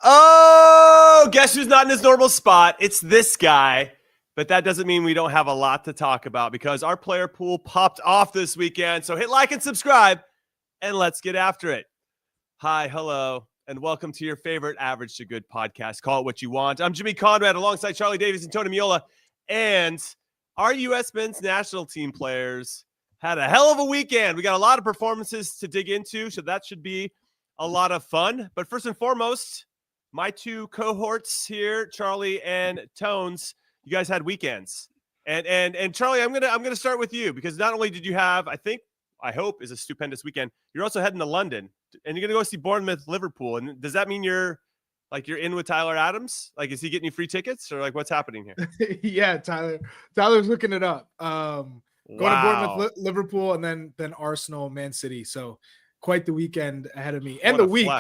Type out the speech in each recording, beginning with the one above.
Oh, guess who's not in his normal spot? It's this guy. But that doesn't mean we don't have a lot to talk about because our player pool popped off this weekend. So hit like and subscribe, and let's get after it. Hi, hello, and welcome to your favorite Average to Good podcast. Call it what you want. I'm Jimmy Conrad alongside Charlie Davies and Tony Meola. And our U.S. men's national team players had a hell of a weekend. We got a lot of performances to dig into, so that should be a lot of fun. But first and foremost, my two cohorts here, Charlie and Tones, you guys had weekends. And Charlie, I'm gonna start with you because not only did you have, I hope is a stupendous weekend, you're also heading to London and you're gonna go see Bournemouth Liverpool. And does that mean you're in with Tyler Adams? Like, is he getting you free tickets or like what's happening here? Yeah, Tyler's looking it up. Going to Bournemouth Liverpool and then Arsenal Man City. So quite the weekend ahead of me. And what the week.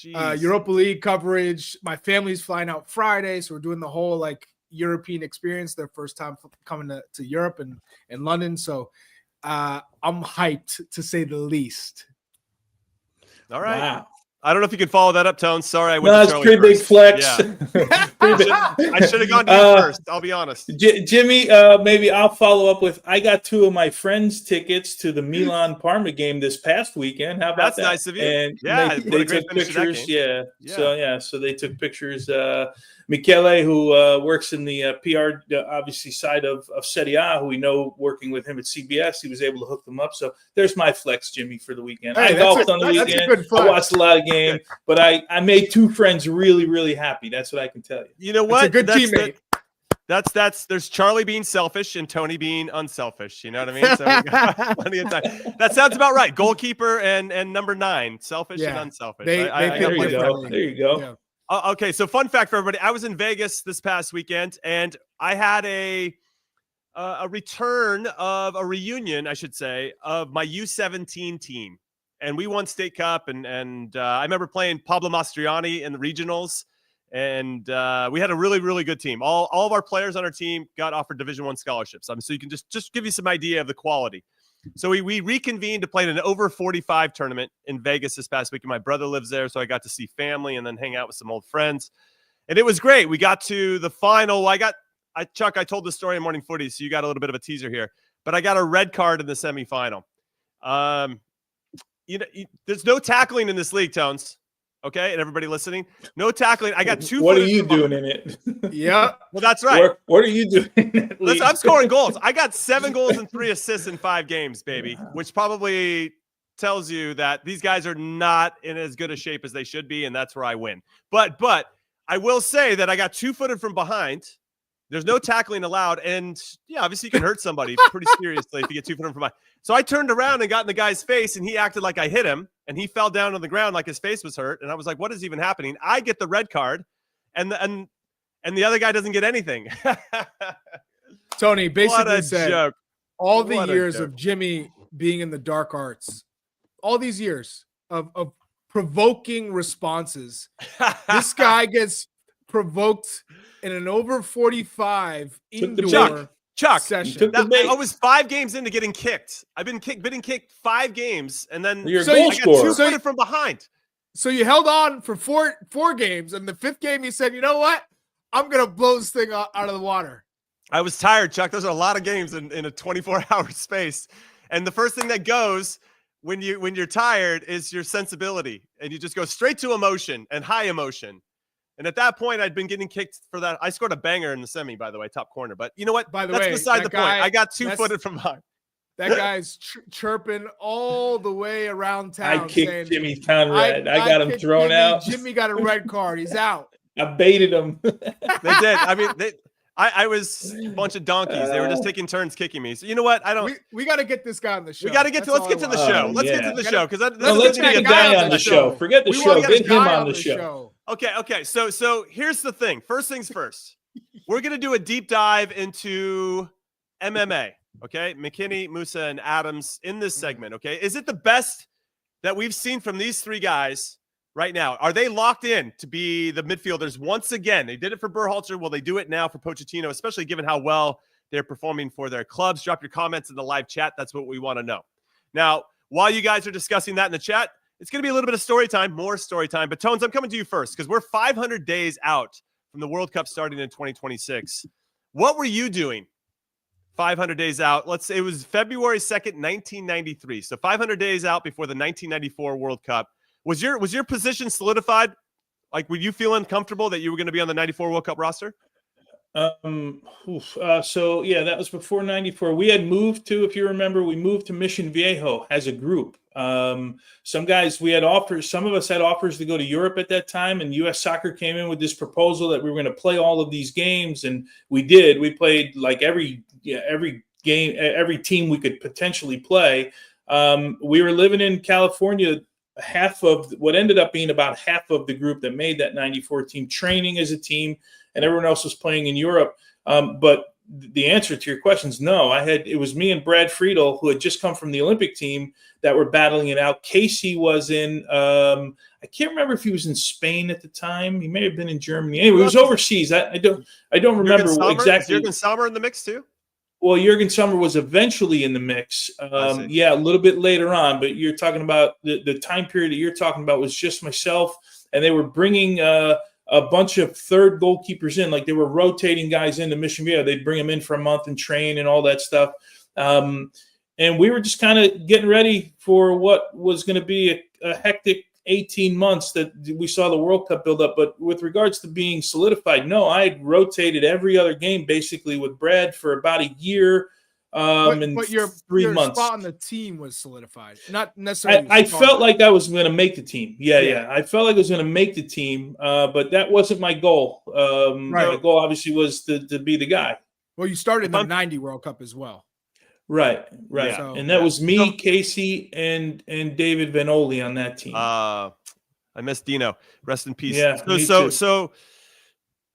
Europa League coverage. My family's flying out Friday, so we're doing the whole European experience, their first time coming to Europe and London. So I'm hyped to say the least. All right. Wow. I don't know if you can follow that up, Tone. Sorry, I went no, it's pretty big flex. Yeah. I should have gone to you first. I'll be honest. Jimmy, maybe I'll follow up with. I got two of my friends' tickets to the Milan Parma game this past weekend. How about that? That's nice of you. And yeah, they took pictures. Yeah. So they took pictures. McKennie, who works in the PR, obviously side of Serie A, who we know working with him at CBS, he was able to hook them up. So there's my flex, Jimmy, for the weekend. Hey, I golfed on the weekend. I watched a lot of games, but I made two friends really, really happy. That's what I can tell you. You know what? It's a good teammate. That's there's Charlie being selfish and Tony being unselfish. You know what I mean? So we got plenty of time. That sounds about right. Goalkeeper and number 9, selfish and unselfish. There you go. Yeah. Okay, so fun fact for everybody. I was in Vegas this past weekend, and I had a reunion, I should say, of my U17 team. And we won State Cup, and I remember playing Pablo Mastriani in the regionals, and we had a really, really good team. All of our players on our team got offered Division I scholarships. So you can just give you some idea of the quality. So we reconvened to play in an over 45 tournament in Vegas this past weekend. My brother lives there, so I got to see family and then hang out with some old friends. And it was great. We got to the final. Chuck, I told the story in Morning Footy, so you got a little bit of a teaser here. But I got a red card in the semifinal. There's no tackling in this league, Tones. Okay, and everybody listening, no tackling. I got 2. What are you doing in it? Yeah. Well, that's right. What are you doing? Listen, I'm scoring goals. I got 7 goals and 3 assists in 5 games, baby, which probably tells you that these guys are not in as good a shape as they should be, and that's where I win. But I will say that I got 2-footed from behind. There's no tackling allowed, and yeah, obviously you can hurt somebody pretty seriously if you get 2-footed from behind. So I turned around and got in the guy's face, and he acted like I hit him, and he fell down on the ground like his face was hurt. And I was like, "What is even happening?" I get the red card, and the other guy doesn't get anything. Tony basically said, joke. All the years of Jimmy being in the dark arts, all these years of provoking responses, this guy gets provoked in an over 45 indoor session. I was 5 games into getting kicked. I've been kicked 5 games, and then you're I got 2-footed from behind. So you held on for four games, and the 5th game you said, "You know what? I'm gonna blow this thing out of the water." I was tired, Chuck. Those are a lot of games in a 24-hour space, and the first thing that goes when you're tired is your sensibility, and you just go straight to emotion and high emotion. And at that point, I'd been getting kicked for that. I scored a banger in the semi, by the way, top corner. But you know what? That's beside the point. I got 2-footed from behind. That guy's chirping all the way around town. I kicked Jimmy Conrad. I got him thrown out. Jimmy got a red card. He's out. I baited him. They did. I mean, I was a bunch of donkeys. They were just taking turns kicking me. So you know what? We got to get this guy on the show. Let's get to the show. Let's get to the show because let's get a guy on the show. Forget the show. Get him on the show. Okay. So here's the thing. First things first. We're gonna do a deep dive into MMA. Okay, McKennie, Musah, and Adams in this segment. Okay, is it the best that we've seen from these 3 guys right now? Are they locked in to be the midfielders once again? They did it for Berhalter. Will they do it now for Pochettino, especially given how well they're performing for their clubs? Drop your comments in the live chat. That's what we want to know. Now, while you guys are discussing that in the chat, it's going to be a little bit of story time, more story time. But Tones, I'm coming to you first because we're 500 days out from the World Cup starting in 2026. What were you doing 500 days out? Let's say it was February 2nd, 1993. So 500 days out before the 1994 World Cup. Was your position solidified? Like, were you feeling comfortable that you were going to be on the 94 World Cup roster? So yeah, that was before 94. We had moved to, if you remember, we moved to Mission Viejo as a group. Some guys, we had offers, some of us had offers to go to Europe at that time, and US Soccer came in with this proposal that we were going to play all of these games, and we did. We played like every game, every team we could potentially play. We were living in California, half of what ended up being about half of the group that made that 94 team, training as a team, and everyone else was playing in Europe. But the answer to your question is no. It was me and Brad Friedel, who had just come from the Olympic team, that were battling it out. Casey was in, I can't remember if he was in Spain at the time. He may have been in Germany. Anyway, he was overseas. I don't remember exactly. Is Jürgen Sommer in the mix too? Well, Jürgen Sommer was eventually in the mix. Yeah, a little bit later on. But you're talking about the time period that you're talking about was just myself, and they were bringing a bunch of third goalkeepers in. Like, they were rotating guys into Mission Viejo. They'd bring them in for a month and train and all that stuff. And we were just kind of getting ready for what was going to be a hectic 18 months that we saw the World Cup build up. But with regards to being solidified, no, I had rotated every other game basically with Brad for about a year. But your 3 months. Spot on the team was solidified, not necessarily. I felt like I was going to make the team. Yeah. I felt like I was going to make the team, but that wasn't my goal. Right. My goal obviously was to be the guy. Well, you started in the 90 World Cup as well. Right. Yeah. So, and that was me, Casey, and David Vanoli on that team. I miss Dino. Rest in peace. Yeah. So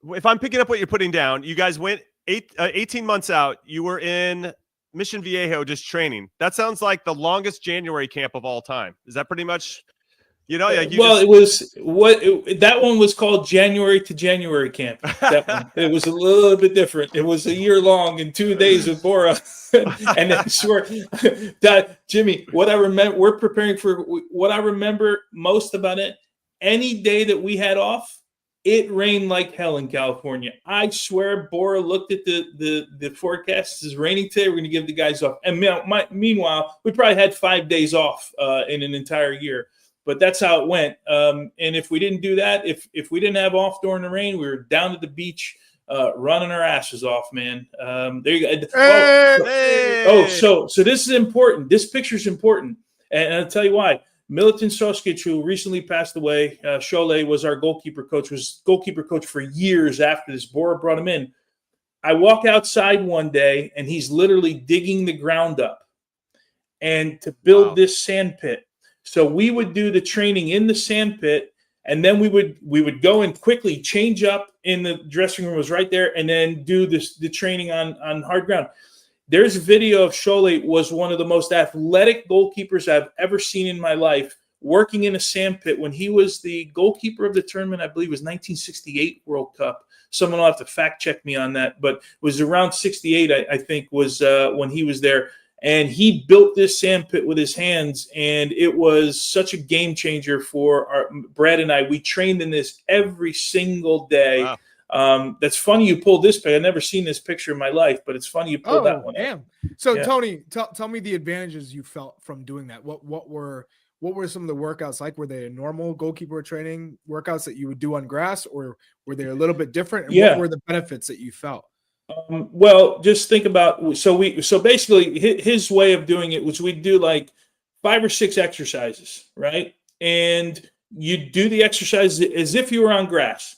if I'm picking up what you're putting down, you guys went 18 months out. You were in Mission Viejo just training. That sounds like the longest January camp of all time. Is that pretty much, like that one was called January to January camp. That one. It was a little bit different. It was a year long and 2 days with Bora. And I swear that, Jimmy, what I remember, we're preparing for what I remember most about it. Any day that we had off, it rained like hell in California. I swear, Bora looked at the forecast. It's raining today. We're going to give the guys off. And meanwhile, we probably had 5 days off in an entire year. But that's how it went. And if we didn't do that, if we didn't have off during the rain, we were down at the beach running our asses off, man. There you go. So this is important. This picture is important. And I'll tell you why. Milutin Soskic, who recently passed away, Cholet was our goalkeeper coach, for years after this. Bora brought him in. I walk outside one day, and he's literally digging the ground up and to build this sand pit. So we would do the training in the sand pit, and then we would go and quickly change up in the dressing room, was right there, and then do the training on hard ground. There's a video of Cholet was one of the most athletic goalkeepers I've ever seen in my life, working in a sand pit when he was the goalkeeper of the tournament. I believe it was 1968 World Cup. Someone will have to fact check me on that, but it was around 68, I think, was when he was there. And he built this sand pit with his hands, and it was such a game changer for Brad and I. We trained in this every single day. Wow. That's funny you pulled this picture. I've never seen this picture in my life, but it's funny you pulled that one. Damn. So yeah. Tony, tell me the advantages you felt from doing that. What were some of the workouts like? Were they normal goalkeeper training workouts that you would do on grass, or were they a little bit different? And what were the benefits that you felt? Well, just think about, so basically his way of doing it was we'd do like 5 or 6 exercises, right? And you'd do the exercises as if you were on grass.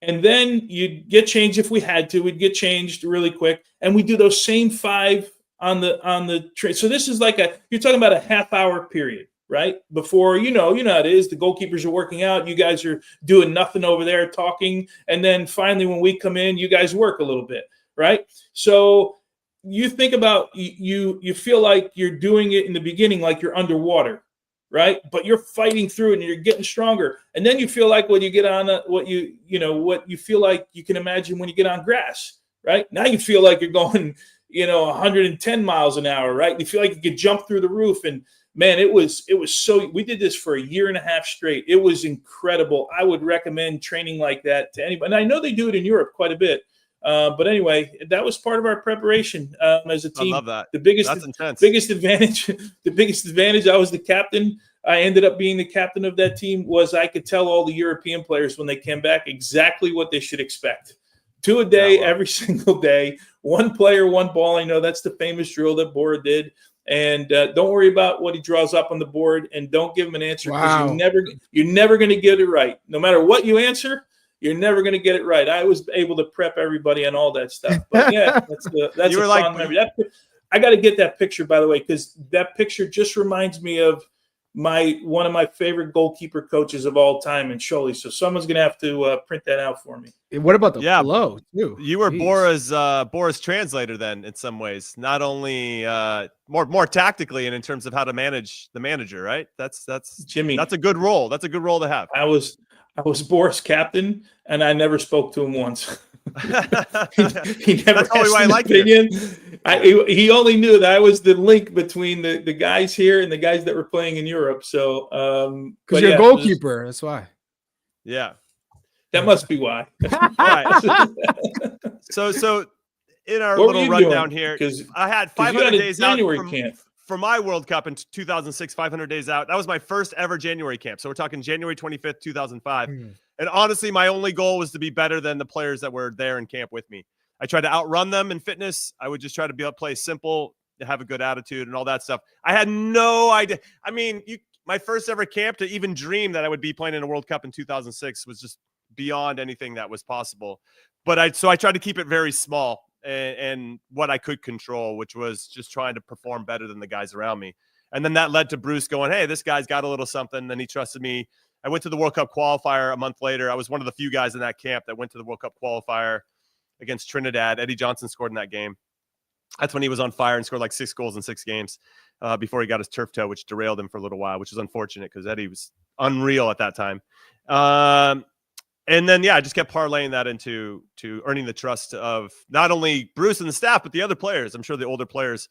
And then you'd get changed if we had to. We'd get changed really quick. And we do those same 5 on the train. So this is like you're talking about a half-hour period, right? Before, you know how it is. The goalkeepers are working out. You guys are doing nothing over there talking. And then finally, when we come in, you guys work a little bit, right? So you think about, you feel like you're doing it in the beginning like you're underwater, right? But you're fighting through it and you're getting stronger. And then you feel like when you get on what you feel like you can imagine when you get on grass, right? Now you feel like you're going, 110 miles an hour, right? You feel like you could jump through the roof. And man, it was so. We did this for a year and a half straight. It was incredible. I would recommend training like that to anybody. And I know they do it in Europe quite a bit. But anyway, that was part of our preparation as a team. I love that. The biggest advantage. The biggest advantage. I was the captain. I ended up being the captain of that team. Was I could tell all the European players when they came back exactly what they should expect. 2 a day, every single day. 1 player, 1 ball. I know that's the famous drill that Bora did. And don't worry about what he draws up on the board, and don't give him an answer because you're never going to get it right. No matter what you answer, you're never going to get it right. I was able to prep everybody on all that stuff. But yeah, that's a fun memory. I got to get that picture, by the way, because that picture just reminds me of one of my favorite goalkeeper coaches of all time in Scholey. So someone's going to have to print that out for me. What about the flow too? You were Bora's translator then in some ways, not only more tactically and in terms of how to manage the manager, right? That's Jimmy. That's a good role. That's a good role to have. I was Bora's captain, and I never spoke to him once. he never. That's probably why I like opinion. He only knew that I was the link between the guys here and the guys that were playing in Europe. So, because you're a goalkeeper, that's why. Yeah, that must be why. Right. So in our little rundown here, I had 500 days out camp. For my World Cup in 2006, 500 days out. That was my first ever January camp. So we're talking January 25th, 2005. And honestly, my only goal was to be better than the players that were there in camp with me. I tried to outrun them in fitness. I would just try to be able to play simple, have a good attitude and all that stuff. I had no idea. I mean, my first ever camp, to even dream that I would be playing in a World Cup in 2006 was just beyond anything that was possible. But I tried to keep it very small and what I could control, which was just trying to perform better than the guys around me. And then that led to Bruce going, hey, this guy's got a little something. And he trusted me. I went to the World Cup qualifier a month later. I was one of the few guys in that camp that went to the World Cup qualifier against Trinidad. Eddie Johnson scored in that game. That's when he was on fire and scored like 6 goals in 6 games before he got his turf toe, which derailed him for a little while, which is unfortunate because Eddie was unreal at that time. And then, I just kept parlaying that into earning the trust of not only Bruce and the staff, but the other players. I'm sure the older players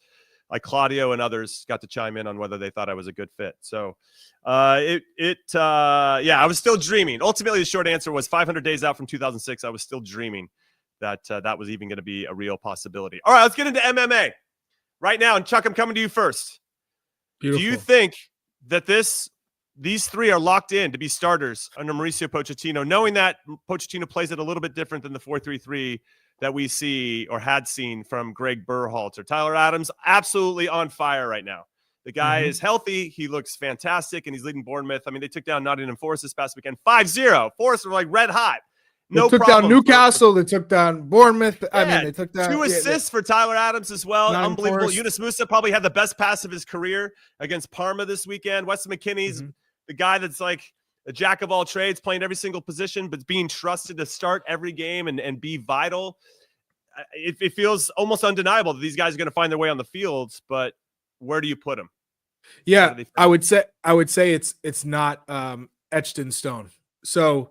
like Claudio and others got to chime in on whether they thought I was a good fit. So I was still dreaming. Ultimately, the short answer was 500 days out from 2006. I was still dreaming that that was even going to be a real possibility. All right, let's get into MMA right now. And Chuck, I'm coming to you first. Beautiful. Do you think that these 3 are locked in to be starters under Mauricio Pochettino, knowing that Pochettino plays it a little bit different than the 4-3-3 that we see or had seen from Greg Berhalter? Tyler Adams, absolutely on fire right now. The guy is healthy. He looks fantastic, and he's leading Bournemouth. I mean, they took down Nottingham Forest this past weekend, 5-0. Forest were like red hot. They took down Newcastle. They took down Bournemouth. They took down 2 assists for Tyler Adams as well. Unbelievable. Forest. Yunus Musah probably had the best pass of his career against Parma this weekend. Weston McKennie's the guy that's like a jack of all trades, playing every single position, but being trusted to start every game and be vital. It feels almost undeniable that these guys are going to find their way on the fields, but where do you put them? Yeah, I would say it's not etched in stone. So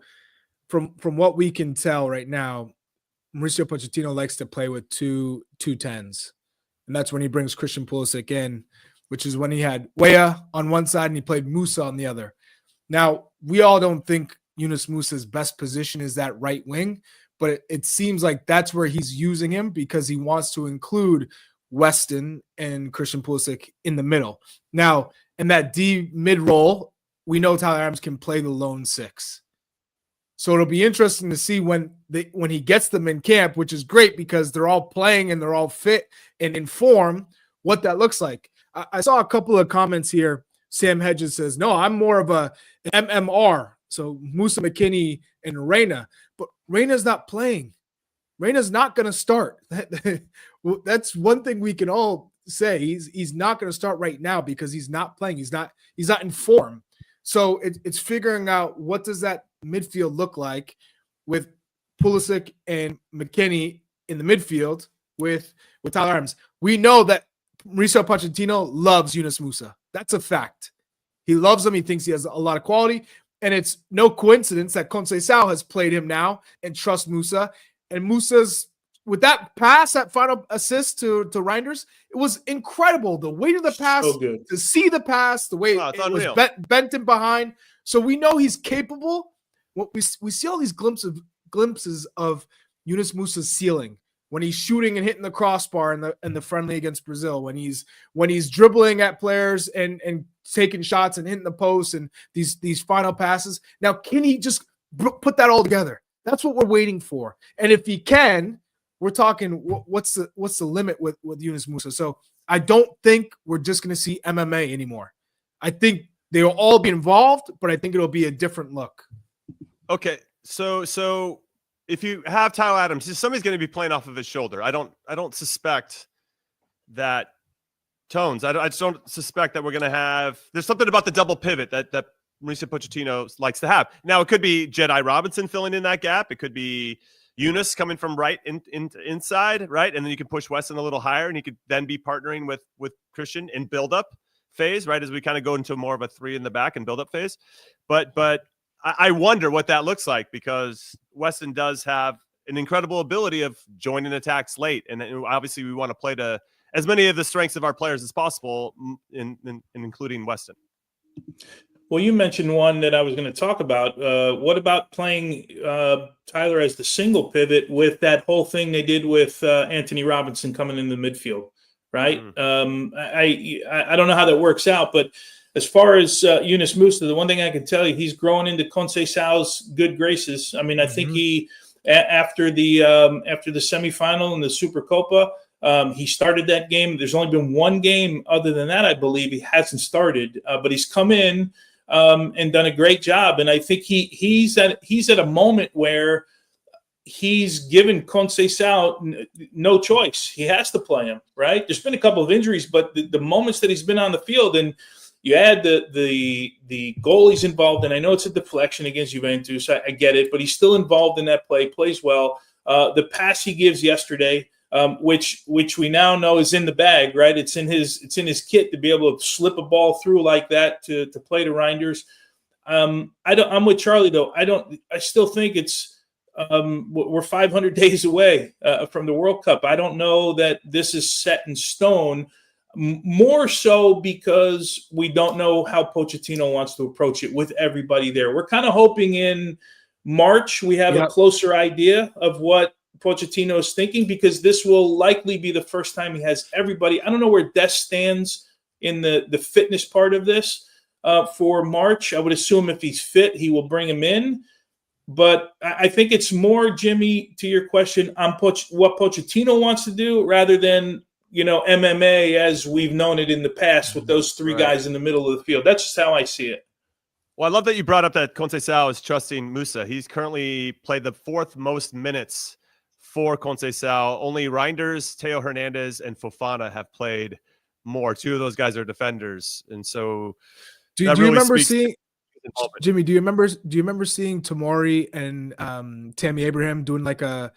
from what we can tell right now, Mauricio Pochettino likes to play with two 10s. And that's when he brings Christian Pulisic in, which is when he had Weah on one side and he played Musah on the other. Now, we all don't think Yunus Musah's best position is that right wing, but it seems like that's where he's using him because he wants to include Weston and Christian Pulisic in the middle. Now, in that D mid role, we know Tyler Adams can play the lone 6. So it'll be interesting to see when he gets them in camp, which is great because they're all playing and they're all fit and in form, what that looks like. I saw a couple of comments here. Sam Hedges says, no, I'm more of an MMR. So Musah, McKennie, and Reyna. But Reyna's not playing. Reyna's not going to start. That's one thing we can all say. He's not going to start right now because he's not playing. He's not in form. So it's figuring out what does that midfield look like with Pulisic and McKennie in the midfield with Tyler Adams. We know that Mauricio Pochettino loves Yunus Musah. That's a fact. He loves him. He thinks he has a lot of quality. And it's no coincidence that Conceição has played him now and trusts Musah. And Musah's with that pass, that final assist to Reinders, it was incredible. The weight of the pass, so good to see the pass, the way it was bent in behind. So we know he's capable. We see all these glimpses of Yunus Musah's ceiling when he's shooting and hitting the crossbar in the friendly against Brazil, when he's dribbling at players and taking shots and hitting the post and these final passes. Now, can he just put that all together? That's what we're waiting for. And if he can, we're talking what's the limit with Yunus Musah. So I don't think we're just going to see MMA anymore. I think they'll all be involved, but I think it'll be a different look. Okay, so if you have Tyler Adams, somebody's going to be playing off of his shoulder. I don't suspect that Tones. I just don't suspect that we're going to have. There's something about the double pivot that Mauricio Pochettino likes to have. Now, it could be Jedi Robinson filling in that gap. It could be Yunus coming from right inside, right? And then you can push Weston a little higher, and he could then be partnering with Christian in build-up phase, right, as we kind of go into more of a 3 in the back and build-up phase. But I wonder what that looks like, because Weston does have an incredible ability of joining attacks late. And obviously we want to play to as many of the strengths of our players as possible, including Weston. Well, you mentioned one that I was going to talk about. What about playing Tyler as the single pivot with that whole thing they did with Anthony Robinson coming in the midfield, right? I don't know how that works out, but as far as Yunus Musah, the one thing I can tell you, he's growing into Conceição's good graces. I mean, I think he after the semifinal in the Supercopa, he started that game. There's only been one game other than that, I believe, he hasn't started, but he's come in and done a great job. And I think he's at a moment where he's given Conceição no choice. He has to play him, right? There's been a couple of injuries, but the moments that he's been on the field, and you add the goal he's involved in. I know it's a deflection against Juventus. I get it, but he's still involved in that play, plays well. The pass he gives yesterday, which we now know is in the bag, right? It's in his kit to be able to slip a ball through like that to play to Reinders. I'm with Charlie though. I still think it's we're 500 days away from the World Cup. I don't know that this is set in stone. More so because we don't know how Pochettino wants to approach it with everybody there. We're kind of hoping in March we have a closer idea of what Pochettino is thinking, because this will likely be the first time he has everybody. I don't know where Dest stands in the fitness part of this for March. I would assume if he's fit, he will bring him in. But I think it's more, Jimmy, to your question, on what Pochettino wants to do rather than MMA as we've known it in the past with those three guys in the middle of the field. That's just how I see it. Well, I love that you brought up that Conceição is trusting Musah. He's currently played the 4th most minutes for Conceição. Only Reinders, Theo Hernandez, and Fofana have played more. 2 of those guys are defenders, and so do you remember seeing Jimmy? Do you remember seeing Tomori and Tammy Abraham doing like a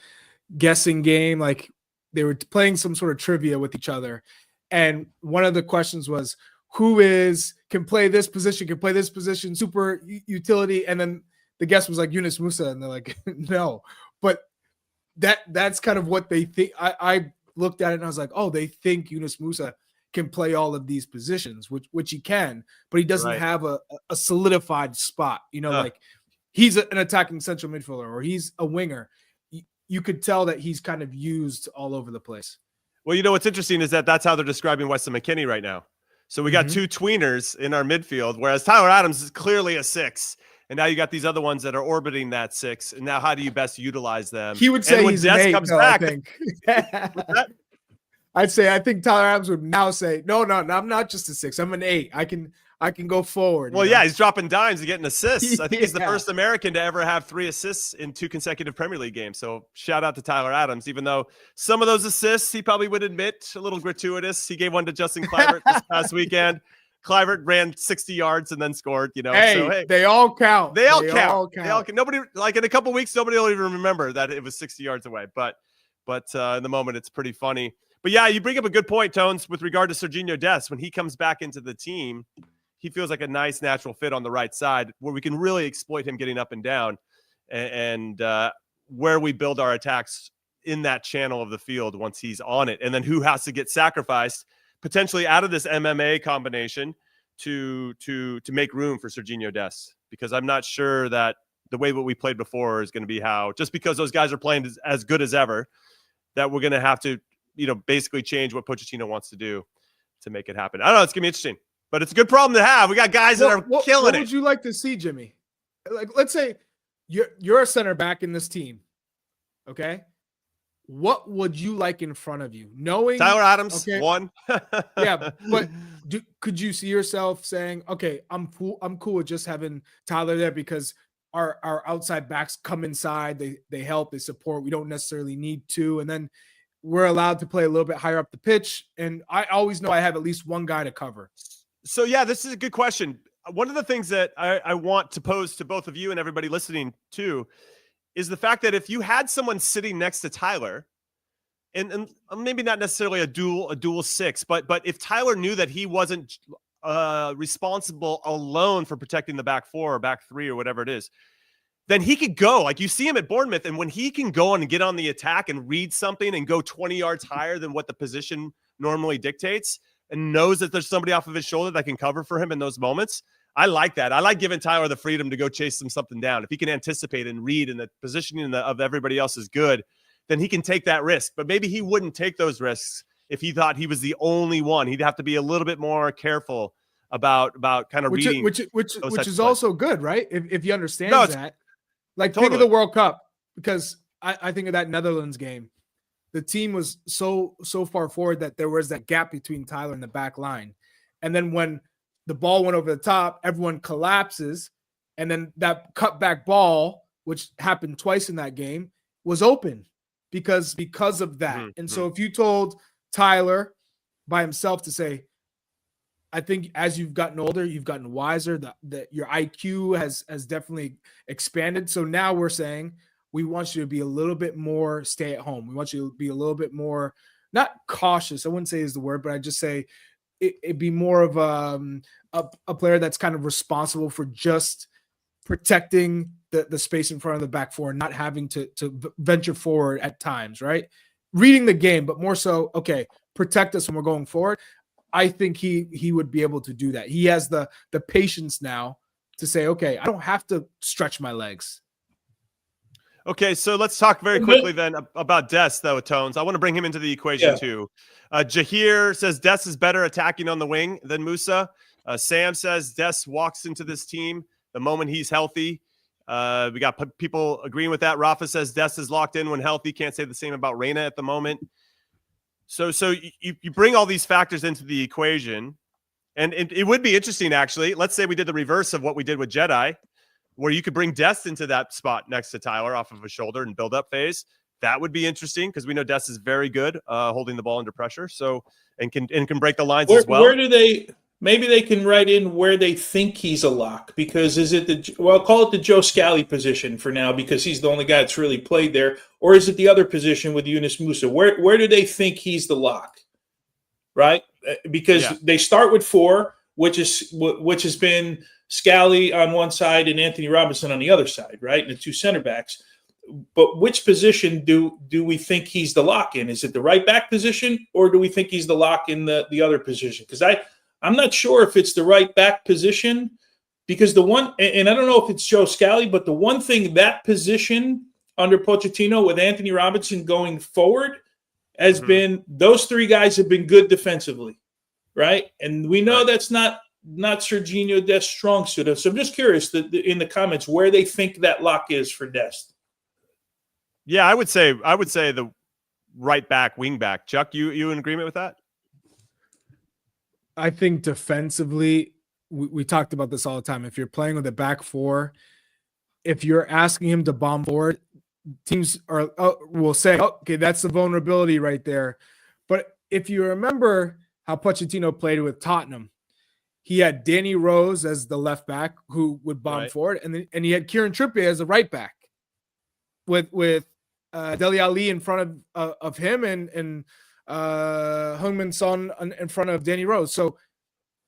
guessing game, like? They were playing some sort of trivia with each other. And one of the questions was, who can play this position, super utility. And then the guess was like Yunus Musah. And they're like, no, but that's kind of what they think. I looked at it and I was like, oh, they think Yunus Musah can play all of these positions, which he can, but he doesn't have a solidified spot, like he's an attacking central midfielder or he's a winger. You could tell that he's kind of used all over the place. Well, what's interesting is that's how they're describing Weston McKennie right now. So we got 2 tweeners in our midfield, whereas Tyler Adams is clearly a 6. And now you got these other ones that are orbiting that 6. And now how do you best utilize them? He would say he's an 8, comes back, I think. I think Tyler Adams would now say, no, I'm not just a 6. I'm an 8. I can go forward. Well, he's dropping dimes and getting assists. I think he's the first American to ever have 3 assists in 2 consecutive Premier League games. So shout out to Tyler Adams, even though some of those assists he probably would admit a little gratuitous. He gave one to Justin Kluivert this past weekend. Kluivert ran 60 yards and then scored, Hey, they all count. They all count. Nobody, like in a couple weeks, nobody will even remember that it was 60 yards away. But in the moment, it's pretty funny. But yeah, you bring up a good point, Tones, with regard to Serginho Dest. When he comes back into the team, he feels like a nice natural fit on the right side where we can really exploit him getting up and down and where we build our attacks in that channel of the field once he's on it, and then who has to get sacrificed potentially out of this MMA combination to make room for Serginho Dest, because I'm not sure that the way what we played before is going to be how, just because those guys are playing as good as ever, that we're going to have to, basically change what Pochettino wants to do to make it happen. I don't know. It's going to be interesting, but it's a good problem to have. We got guys that are killing what it. What would you like to see, Jimmy? Like, let's say you're a center back in this team. Okay. What would you like in front of you? Knowing Tyler Adams, one. Yeah, but could you see yourself saying, okay, I'm cool with just having Tyler there because our outside backs come inside, they help, they support. We don't necessarily need to, and then we're allowed to play a little bit higher up the pitch. And I always know I have at least one guy to cover. So yeah, this is a good question. One of the things that I want to pose to both of you and everybody listening too is the fact that if you had someone sitting next to Tyler, and maybe not necessarily a dual six, but if Tyler knew that he wasn't responsible alone for protecting the back four or back three or whatever it is, then he could go. Like, you see him at Bournemouth, and when he can go and get on the attack and read something and go 20 yards higher than what the position normally dictates, and knows that there's somebody off of his shoulder that can cover for him in those moments, I like that. I like giving Tyler the freedom to go chase something down. If he can anticipate and read, and the positioning of everybody else is good, then he can take that risk. But maybe he wouldn't take those risks if he thought he was the only one. He'd have to be a little bit more careful about kind of reading. Which is also good, right? If you understand that. Like, totally. Think of the World Cup, because I think of that Netherlands game. The team was so far forward that there was that gap between Tyler and the back line. And then when the ball went over the top, everyone collapses. And then that cutback ball, which happened twice in that game, was open because of that. Mm-hmm. And so if you told Tyler by himself to say, I think as you've gotten older, you've gotten wiser, that your IQ has definitely expanded. So now we're saying we want you to be a little bit more stay at home. We want you to be a little bit more, not cautious, I wouldn't say is the word, but I just say it'd be more of a player that's kind of responsible for just protecting the space in front of the back four and not having to venture forward at times, right? Reading the game, but more so, okay, protect us when we're going forward. I think he would be able to do that. He has the patience now to say, okay, I don't have to stretch my legs. Okay, so let's talk very quickly then about Dest, though, Tones. I want to bring him into the equation too. Jahir says Dest is better attacking on the wing than Musah. Sam says Dest walks into this team the moment he's healthy. We got people agreeing with that. Rafa says Dest is locked in when healthy. Can't say the same about Reina at the moment. So you bring all these factors into the equation, and it would be interesting, actually. Let's say we did the reverse of what we did with Jedi, where you could bring Dest into that spot next to Tyler off of his shoulder and build up phase. That would be interesting because we know Dest is very good holding the ball under pressure. So and can break the lines as well. Where do they? Maybe they can write in where they think he's a lock, because is it call it the Joe Scally position for now because he's the only guy that's really played there, or is it the other position with Yunus Musah? Where do they think he's the lock? Right? Because they start with 4, which has been Scally on one side and Anthony Robinson on the other side, right? And the 2 center backs. But which position do we think he's the lock in? Is it the right back position, or do we think he's the lock in the other position? Because I'm not sure if it's the right back position, because the one, and I don't know if it's Joe Scally, but the one thing that position under Pochettino with Anthony Robinson going forward has been, those 3 guys have been good defensively, right? And we know that's not Serginho Dest's strong suit. So I'm just curious in the comments where they think that lock is for Dest. Yeah, I would say the right back, wing back. Chuck, you in agreement with that? I think defensively, we talked about this all the time. If you're playing with a back 4, if you're asking him to bomb forward, teams will say, okay, that's the vulnerability right there. But if you remember how Pochettino played with Tottenham, he had Danny Rose as the left back who would bomb forward, and he had Kieran Trippier as a right back with Dele Alli in front of him and Heung-min Son in front of Danny Rose. So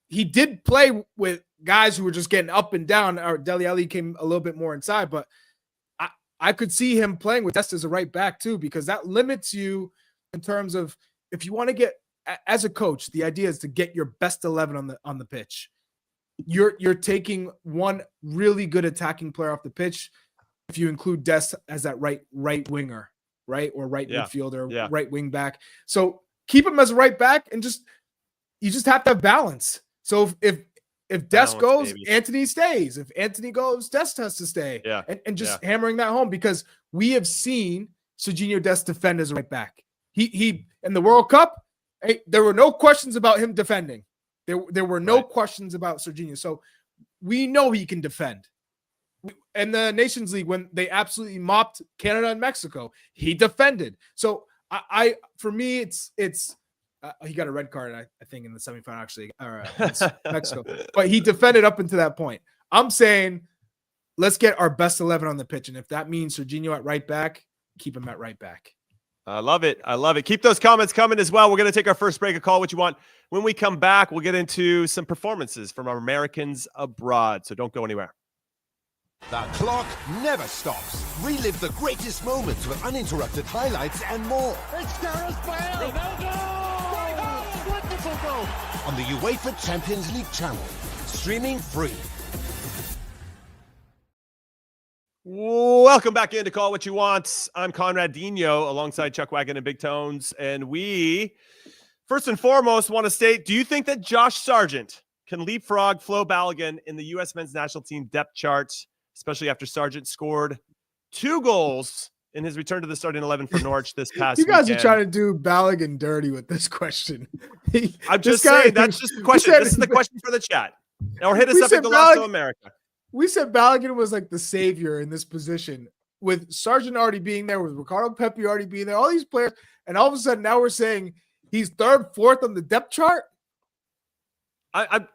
he did play with guys who were just getting up and down. Or Dele Alli came a little bit more inside, but I could see him playing with Dest as a right back too, because that limits you in terms of if you want to get, as a coach, the idea is to get your best 11 on the pitch. You're taking one really good attacking player off the pitch if you include Dest as that right winger, right? Or right midfielder, right wing back. So keep him as a right back and you just have to have balance. So if Dest goes, baby, Antony stays. If Antony goes, Dest has to stay. Yeah. And just hammering that home, because we have seen Serginho Dest defend as a right back. He in the World Cup, there were no questions about him defending. There were no questions about Serginho. So we know he can defend. And the Nations League, when they absolutely mopped Canada and Mexico, he defended. So for me, it's he got a red card, I think, in the semifinal, actually, against Mexico. But he defended up until that point. I'm saying, let's get our best 11 on the pitch. And if that means Serginho at right back, keep him at right back. I love it. I love it. Keep those comments coming as well. We're going to take our first break. Call what you want. When we come back, we'll get into some performances from our Americans abroad. So don't go anywhere. The clock never stops. Relive the greatest moments with uninterrupted highlights and more. It's Gareth Bale. Ronaldo. Wonderful goal. On the UEFA Champions League channel. Streaming free. Welcome back into Call What You Want. I'm Conrad Dino alongside Chuck Wagon and Big Tones. And we, first and foremost, want to state, do you think that Josh Sargent can leapfrog Flo Balogun in the U.S. men's national team depth chart, especially after Sargent scored 2 goals in his return to the starting 11 for Norwich this past You guys weekend? are trying to do Balogun dirty with this question. I'm just saying, that's just the question. This is the question for the chat. Or hit us up at Golazo America. We said Balogun was like the savior in this position, with Sargent already being there, with Ricardo, Pepi already being there, all these players, and all of a sudden now we're saying he's 3rd, 4th on the depth chart.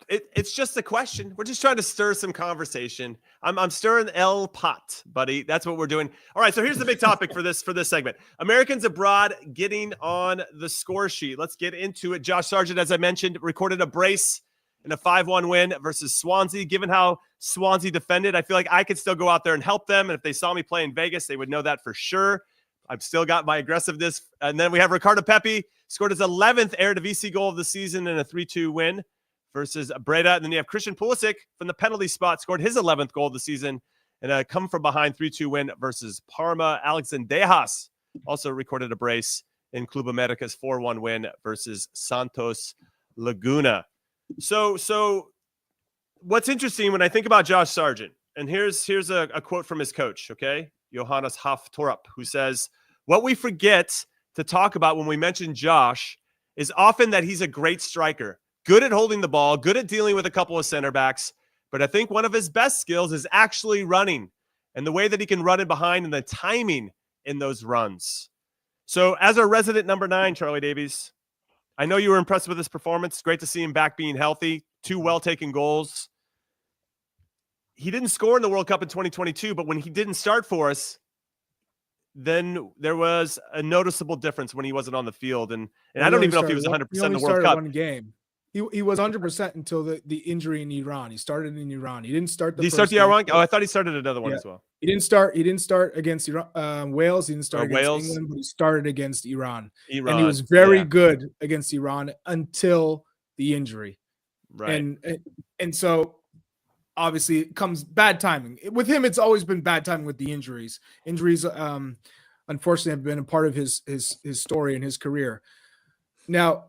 It's just a question. We're just trying to stir some conversation. I'm stirring El Pot, buddy. That's what we're doing. All right, so here's the big topic for this segment. Americans abroad getting on the score sheet. Let's get into it. Josh Sargent, as I mentioned, recorded a brace in a 5-1 win versus Swansea. Given how Swansea defended, I feel like I could still go out there and help them. And if they saw me play in Vegas, they would know that for sure. I've still got my aggressiveness. And then we have Ricardo Pepi, scored his 11th Eredivisie goal of the season in a 3-2 win versus Breda. And then you have Christian Pulisic from the penalty spot, scored his 11th goal of the season in a come from behind 3-2 win versus Parma. Zendejas also recorded a brace in Club America's 4-1 win versus Santos Laguna. So what's interesting when I think about Josh Sargent, and here's a quote from his coach, okay? Johannes Haftorup, who says, what we forget to talk about when we mention Josh is often that he's a great striker, good at holding the ball, good at dealing with a couple of center backs, but I think one of his best skills is actually running and the way that he can run in behind and the timing in those runs. So as our resident number 9, Charlie Davies, I know you were impressed with his performance. Great to see him back being healthy. 2 well-taken goals. He didn't score in the World Cup in 2022, but when he didn't start for us, then there was a noticeable difference when he wasn't on the field. And I don't even know if he was 100% in the World Cup. One game. He was 100% until the injury in Iran. He started in Iran. He didn't start the Did he start the Iran? Oh, I thought he started another one as well. He didn't start against Iran, Wales. He didn't start against England, but he started against Iran. And he was very good against Iran until the injury. Right. And so obviously it comes bad timing. With him, it's always been bad timing with the injuries. Injuries, unfortunately, have been a part of his story and his career. Now,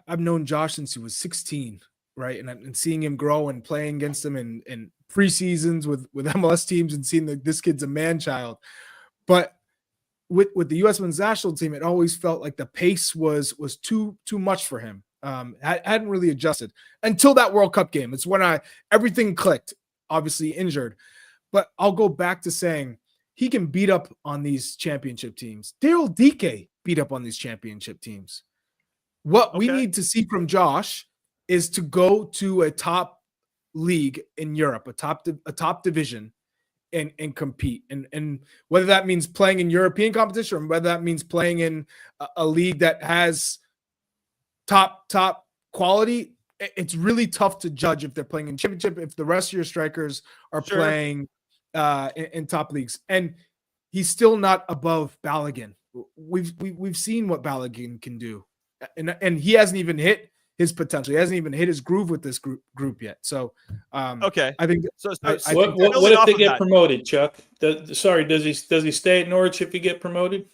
I've known Josh since he was 16, right? And seeing him grow and playing against him in preseasons with MLS teams and seeing that this kid's a man-child. But with the U.S. men's national team, it always felt like the pace was too much for him. Hadn't really adjusted until that World Cup game. It's when everything clicked, obviously injured. But I'll go back to saying he can beat up on these championship teams. Daryl Dike beat up on these championship teams. What we need to see from Josh is to go to a top league in Europe, a top division, and compete. And whether that means playing in European competition or whether that means playing in a league that has top quality, it's really tough to judge if they're playing in championship, if the rest of your strikers are playing in top leagues, and he's still not above Balogun. We've seen what Balogun can do, and he hasn't even hit his potential. He hasn't even hit his groove with this group yet. So, okay, I think. What if they get promoted, Chuck? Does he stay at Norwich if he get promoted?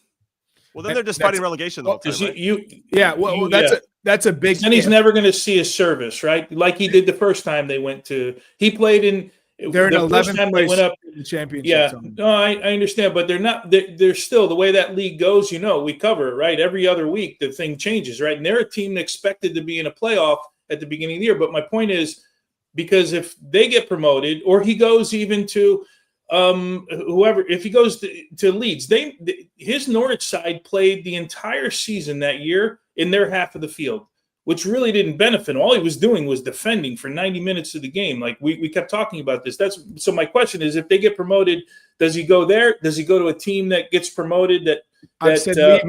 Well, then they're just fighting relegation the whole time, right? That's a big. And he's never going to see his service, right? Like he did the first time they went to. He played in. They're in 11th time place they went up in the championship. Yeah, no, I understand, but they're not. They're still the way that league goes. We cover it, right. Every other week, the thing changes, right? And they're a team expected to be in a playoff at the beginning of the year. But my point is, because if they get promoted, or he goes even to whoever, if he goes to Leeds, his Norwich side played the entire season that year in their half of the field, which really didn't benefit. All he was doing was defending for 90 minutes of the game. Like we kept talking about this. So my question is, if they get promoted, does he go there? Does he go to a team that gets promoted I said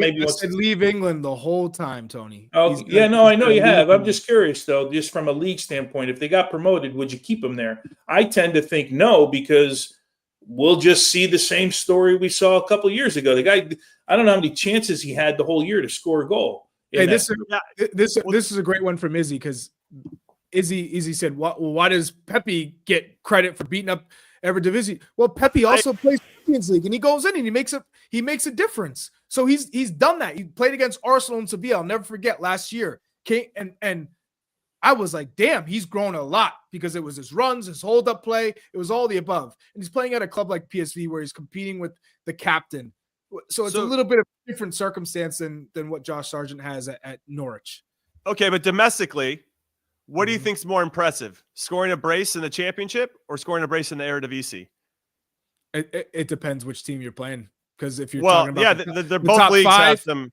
leave England the whole time, Tony. Oh, yeah, no, I know you have. I'm just curious, though, just from a league standpoint, if they got promoted, would you keep him there? I tend to think no, because we'll just see the same story we saw a couple of years ago. The guy, I don't know how many chances he had the whole year to score a goal. Hey, this is a great one from Izzy, because Izzy said, why does Pepi get credit for beating up Eredivisie? Well, Pepi also plays Champions League, and he goes in and he makes a difference. So he's done that. He played against Arsenal and Sevilla. I'll never forget last year. And I was like, damn, he's grown a lot, because it was his runs, his hold-up play. It was all the above. And he's playing at a club like PSV where he's competing with the captain. So it's a little bit of a different circumstance than what Josh Sargent has at Norwich. Okay, but domestically, what do you think's more impressive? Scoring a brace in the Championship or scoring a brace in the Eredivisie? It depends which team you're playing. Because if you're talking about they're both leagues have some.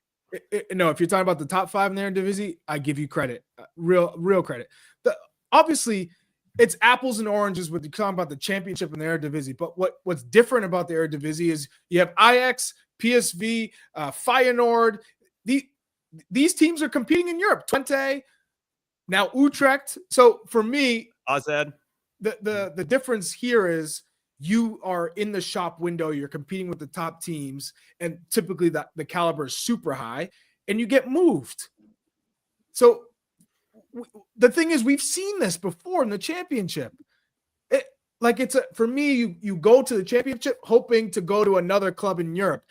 No, if you're talking about the top 5 in the Eredivisie, I give you credit, real credit. Obviously, it's apples and oranges when you're talking about the Championship and the Eredivisie. But what's different about the Eredivisie is you have Ajax, PSV, Feyenoord. These teams are competing in Europe. Twente, now Utrecht. So for me, AZ, the difference here is you are in the shop window. You're competing with the top teams, and typically the caliber is super high, and you get moved. So the thing is, we've seen this before in the Championship. For me, you go to the Championship hoping to go to another club in Europe,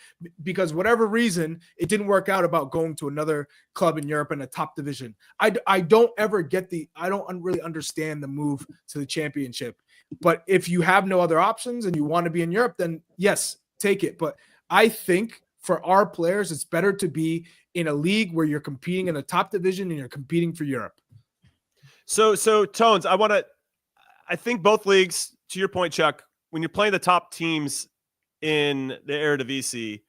because whatever reason, it didn't work out about going to another club in Europe in a top division. I don't really understand the move to the Championship. But if you have no other options and you want to be in Europe, then yes, take it. But I think for our players, it's better to be in a league where you're competing in a top division and you're competing for Europe. So Tones, I think both leagues, to your point, Chuck, when you're playing the top teams in the Eredivisie,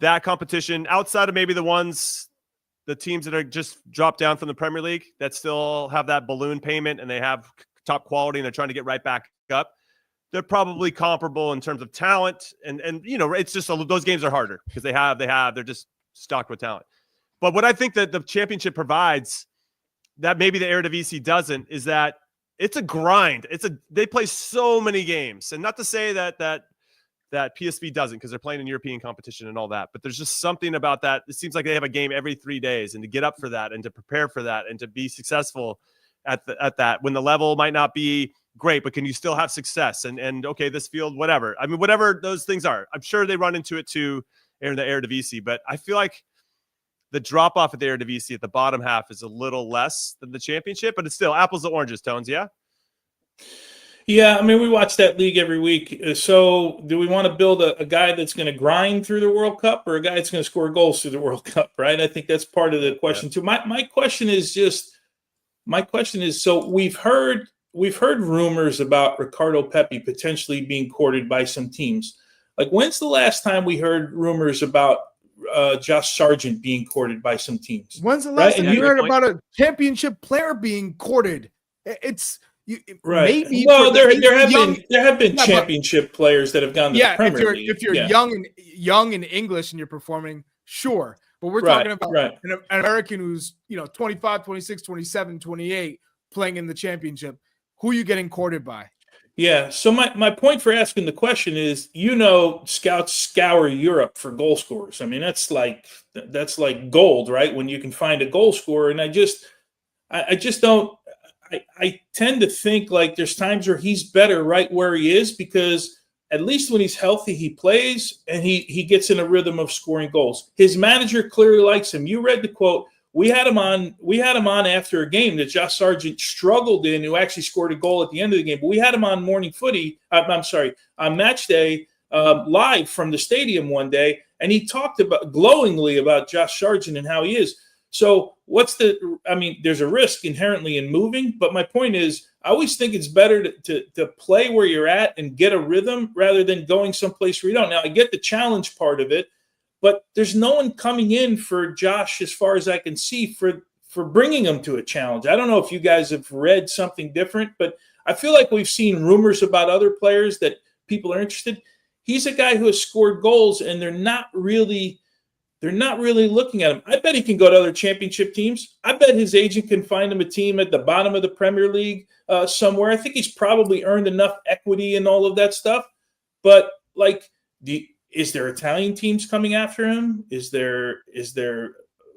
that competition, outside of maybe the teams that are just dropped down from the Premier League that still have that balloon payment and they have top quality and they're trying to get right back up, they're probably comparable in terms of talent. And it's just those games are harder because they're just stocked with talent. But what I think that the Championship provides that maybe the Eredivisie doesn't is that it's a grind. They play so many games, and not to say that PSV doesn't, because they're playing in European competition and all that. But there's just something about that. It seems like they have a game every 3 days, and to get up for that, and to prepare for that, and to be successful at that when the level might not be great, but can you still have success? And okay, this field, whatever. I mean, whatever those things are, I'm sure they run into it too in the Eredivisie. But I feel like the drop off at the Eredivisie at the bottom half is a little less than the Championship, but it's still apples to oranges, Tones. Yeah. Yeah, I mean, we watch that league every week. So do we want to build a guy that's going to grind through the World Cup, or a guy that's going to score goals through the World Cup, right? I think that's part of the question too. My question is, so we've heard rumors about Ricardo Pepi potentially being courted by some teams. Like, when's the last time we heard rumors about Josh Sargent being courted by some teams? When's the last time you heard about a Championship player being courted? It's right. Maybe there have been Championship players that have gone to the Premier League. If you're young and English and you're performing, sure. But we're talking about an American who's 25, 26, 27, 28 playing in the Championship. Who are you getting courted by? Yeah. So my point for asking the question is, scouts scour Europe for goal scorers. I mean, that's like gold, right? When you can find a goal scorer. And I just don't. I tend to think like there's times where he's better right where he is, because at least when he's healthy, he plays and he gets in a rhythm of scoring goals. His manager clearly likes him. You read the quote. We had him on after a game that Josh Sargent struggled in, who actually scored a goal at the end of the game. But we had him on Morning Footy. On Match Day live from the stadium one day, and he talked glowingly about Josh Sargent and how he is. So there's a risk inherently in moving, but my point is, I always think it's better to play where you're at and get a rhythm rather than going someplace where you don't. Now, I get the challenge part of it, but there's no one coming in for Josh, as far as I can see, for bringing him to a challenge. I don't know if you guys have read something different, but I feel like we've seen rumors about other players that people are interested. He's a guy who has scored goals, and they're not really looking at him. I bet he can go to other championship teams. I bet his agent can find him a team at the bottom of the Premier League somewhere. I think he's probably earned enough equity and all of that stuff. But is there Italian teams coming after him? Is there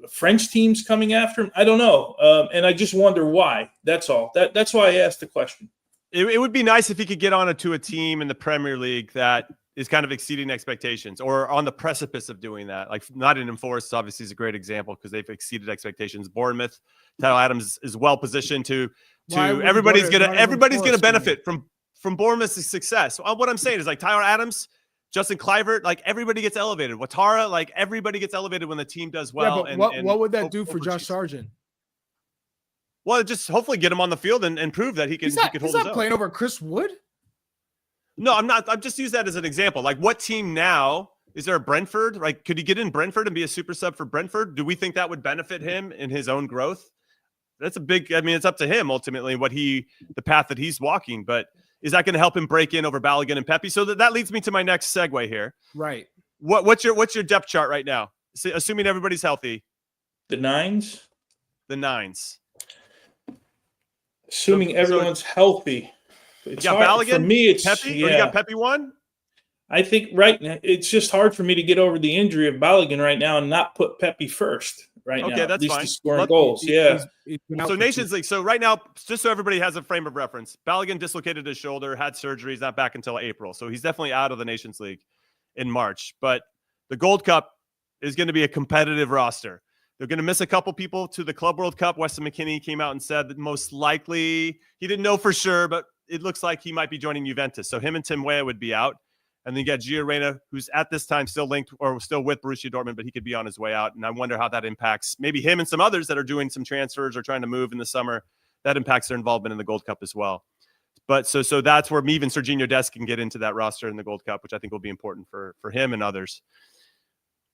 French teams coming after him? I don't know. And I just wonder why. That's all. That's why I asked the question. It would be nice if he could get to a team in the Premier League that is kind of exceeding expectations, or on the precipice of doing that. Like Nottingham Forest obviously is a great example because they've exceeded expectations. Bournemouth, Tyler Adams is well positioned to everybody's gonna benefit from Bournemouth's success. So what I'm saying is, like, Tyler Adams, Justin Kluivert, like, everybody gets elevated. Ouattara, like, everybody gets elevated when the team does well. Yeah, but what would that do for Josh Sargent? Well, just hopefully get him on the field and prove that he can hold his own. He's not playing over Chris Wood. No, I'm not. I'm just using that as an example. Like, what team now? Is there a Brentford? Like, could he get in Brentford and be a super sub for Brentford? Do we think that would benefit him in his own growth? That's a big, it's up to him ultimately the path that he's walking. But is that going to help him break in over Balogun and Pepi? So that leads me to my next segue here. Right. What's your depth chart right now? Assuming everybody's healthy. The nines. Assuming everyone's healthy. It's hard Balogun, for me. It's Pepi. Yeah. Or you got Pepi one. I think right now it's just hard for me to get over the injury of Balogun right now and not put Pepi first right now. Okay, that's at least fine. He's scoring goals. So Nations League. So right now, just so everybody has a frame of reference, Balogun dislocated his shoulder, had surgery. He's not back until April. So he's definitely out of the Nations League in March. But the Gold Cup is going to be a competitive roster. They're going to miss a couple people to the Club World Cup. Weston McKennie came out and said that most likely, he didn't know for sure, but it looks like he might be joining Juventus. So him and Tim Weah would be out. And then you got Gio Reyna, who's at this time still linked or still with Borussia Dortmund, but he could be on his way out. And I wonder how that impacts maybe him and some others that are doing some transfers or trying to move in the summer. That impacts their involvement in the Gold Cup as well. But so that's where even Serginho Dest can get into that roster in the Gold Cup, which I think will be important for him and others.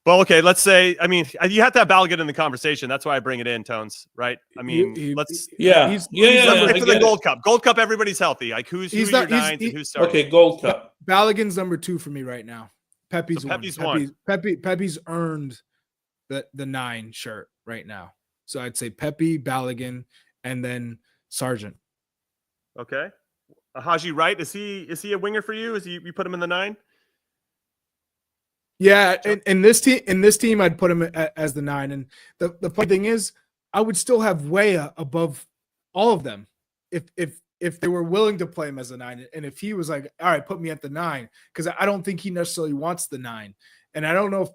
Well, okay, let's say, you have to have Balogun in the conversation. That's why I bring it in, Tones, right? He's for the Gold Cup. Gold Cup, everybody's healthy. Like, who's your nines and who's starting? Okay, Gold Cup. Balogun's number 2 for me right now. Pepi's one. Pepi's earned the 9 shirt right now. So I'd say Pepi, Balogun, and then Sargent. Okay. Haji Wright, is he a winger for you? You put him in the 9? Yeah, in this team, I'd put him as the 9. And the funny thing is, I would still have Weah above all of them if they were willing to play him as a 9, and if he was like, all right, put me at the 9, because I don't think he necessarily wants the 9, and I don't know if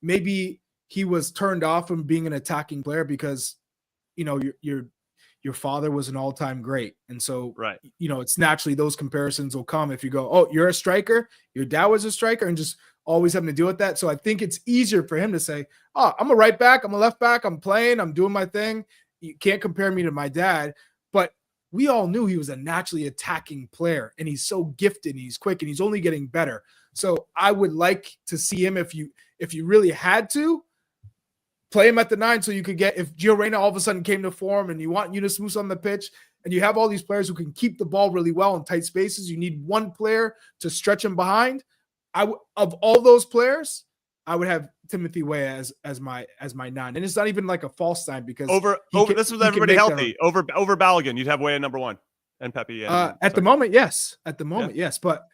maybe he was turned off from being an attacking player because your father was an all-time great, and so right, it's naturally those comparisons will come if you go, oh, you're a striker, your dad was a striker, and just always having to deal with that. So I think it's easier for him to say, oh, I'm a right back, I'm a left back, I'm playing, I'm doing my thing. You can't compare me to my dad. But we all knew he was a naturally attacking player, and he's so gifted, and he's quick, and he's only getting better. So I would like to see him, if you really had to, play him at the 9, so you could get, if Gio Reyna all of a sudden came to form and you want Yunus Musah on the pitch and you have all these players who can keep the ball really well in tight spaces, you need one player to stretch him behind. Of all those players, I would have Timothy Weah as my 9, and it's not even like a false 9 because over this was everybody healthy over Balogun. You'd have Weah number 1. and Pepi. At the moment, yes. At the moment, yes. But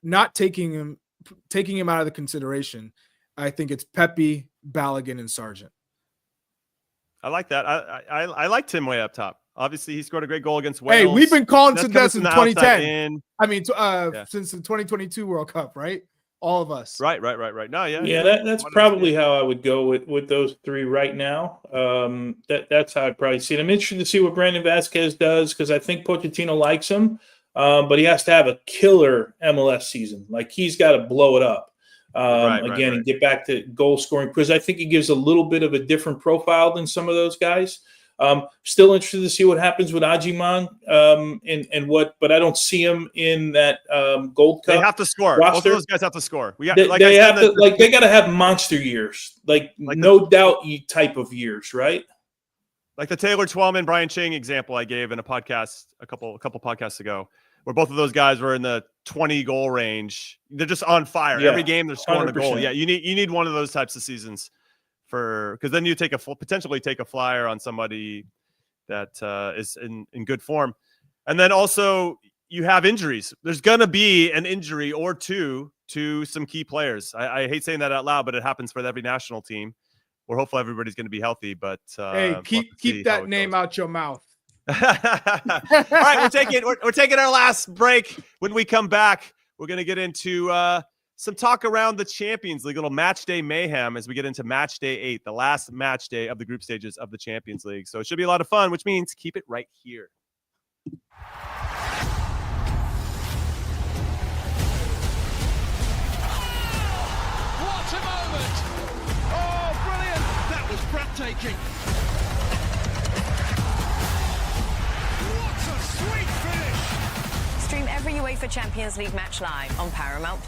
not taking him out of the consideration, I think it's Pepi, Balogun, and Sargent. I like that. I like Tim way up top. Obviously, he scored a great goal against Wales. Hey, we've been calling Zendejas since 2010. Since the 2022 World Cup, right? All of us. Right. No, that's probably how I would go with those three right now. That's how I'd probably see it. I'm interested to see what Brandon Vasquez does because I think Pochettino likes him, but he has to have a killer MLS season. Like he's got to blow it up and get back to goal scoring because I think he gives a little bit of a different profile than some of those guys. Still interested to see what happens with Ajiman but I don't see him in that Gold Cup. They have to score. Roster. Both of those guys have to score. They got to have monster years, like no doubt type of years, right? Like the Taylor Twellman, Brian Chang example I gave in a podcast a couple podcasts ago, where both of those guys were in the 20 goal range. They're just on fire. Every game they're scoring 100%. A goal. Yeah, you need one of those types of seasons. Because then you potentially take a flyer on somebody that is in good form. And then also you have injuries. There's going to be an injury or two to some key players. I hate saying that out loud, but it happens for every national team where hopefully everybody's going to be healthy. But hey, keep that name out your mouth. All right, we're taking our last break. When we come back, we're going to get into some talk around the Champions League, a little match day mayhem as we get into match day 8, the last match day of the group stages of the Champions League. So it should be a lot of fun, which means keep it right here. What a moment! Oh, brilliant! That was breathtaking. What a sweet finish! Stream every UEFA Champions League match live on Paramount+.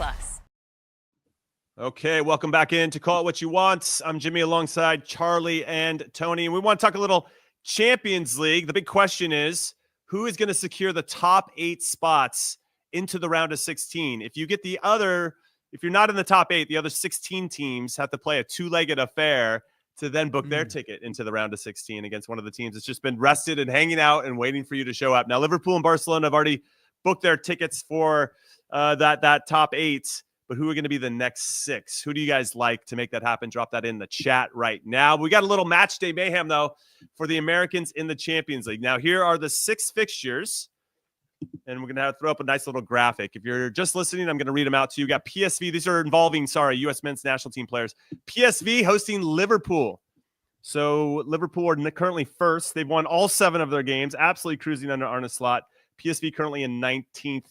Okay, welcome back in to Call It What You Want. I'm Jimmy alongside Charlie and Tony, and we want to talk a little Champions League. The big question is, who is going to secure the top 8 spots into the round of 16? If you're not in the top 8, the other 16 teams have to play a 2-legged affair to then book their ticket into the round of 16 against one of the teams that's just been rested and hanging out and waiting for you to show up. Now, Liverpool and Barcelona have already booked their tickets for that top 8. But who are going to be the next 6? Who do you guys like to make that happen? Drop that in the chat right now. We got a little match day mayhem, though, for the Americans in the Champions League. Now, here are the 6 fixtures, and we're going to throw up a nice little graphic. If you're just listening, I'm going to read them out to you. We got PSV. These are involving, US men's national team players. PSV hosting Liverpool. So Liverpool are currently first. They've won all 7 of their games, absolutely cruising under Arne Slot. PSV currently in 19th.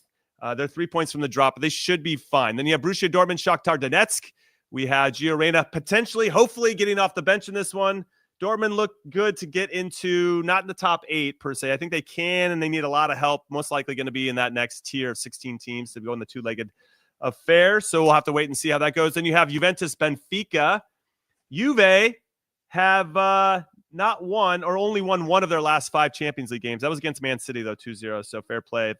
They're 3 points from the drop, but they should be fine. Then you have Borussia Dortmund, Shakhtar Donetsk. We had Gio Reyna potentially, hopefully getting off the bench in this one. Dortmund looked good to get into, not in the top 8 per se. I think they can, and they need a lot of help. Most likely going to be in that next tier of 16 teams to go in the 2-legged affair. So we'll have to wait and see how that goes. Then you have Juventus, Benfica. Juve have not won or only won one of their last 5 Champions League games. That was against Man City, though, 2-0. So fair play.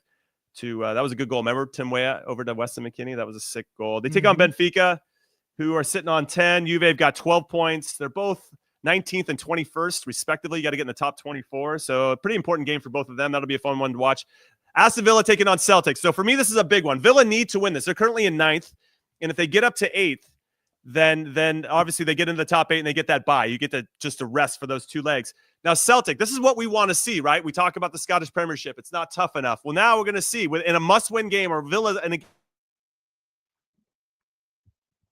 That was a good goal. Remember Tim Weah over to Weston McKennie? That was a sick goal. They take on Benfica, who are sitting on 10. Juve have got 12 points. They're both 19th and 21st, respectively. You got to get in the top 24. So a pretty important game for both of them. That'll be a fun one to watch. Aston Villa taking on Celtic. So for me, this is a big one. Villa need to win this. They're currently in 9th. And if they get up to 8th, then obviously they get into the top 8 and they get that bye. You get just a rest for those 2 legs. Now, Celtic, this is what we want to see, right? We talk about the Scottish Premiership. It's not tough enough. Well, now we're going to see in a must-win game or Villa and going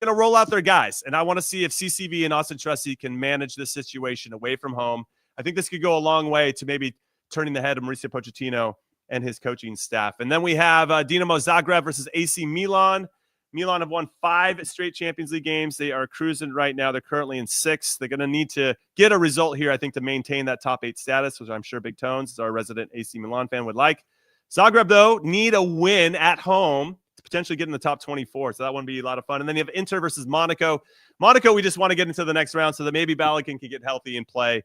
to roll out their guys. And I want to see if CCV and Austin Trusty can manage this situation away from home. I think this could go a long way to maybe turning the head of Mauricio Pochettino and his coaching staff. And then we have Dinamo Zagreb versus AC Milan. Milan have won 5 straight Champions League games. They are cruising right now. They're currently in 6th. They're going to need to get a result here, I think, to maintain that top 8 status, which I'm sure Big Tones, as our resident AC Milan fan, would like. Zagreb, though, need a win at home to potentially get in the top 24. So that one would be a lot of fun. And then you have Inter versus Monaco. Monaco, we just want to get into the next round so that maybe Balogun can get healthy and play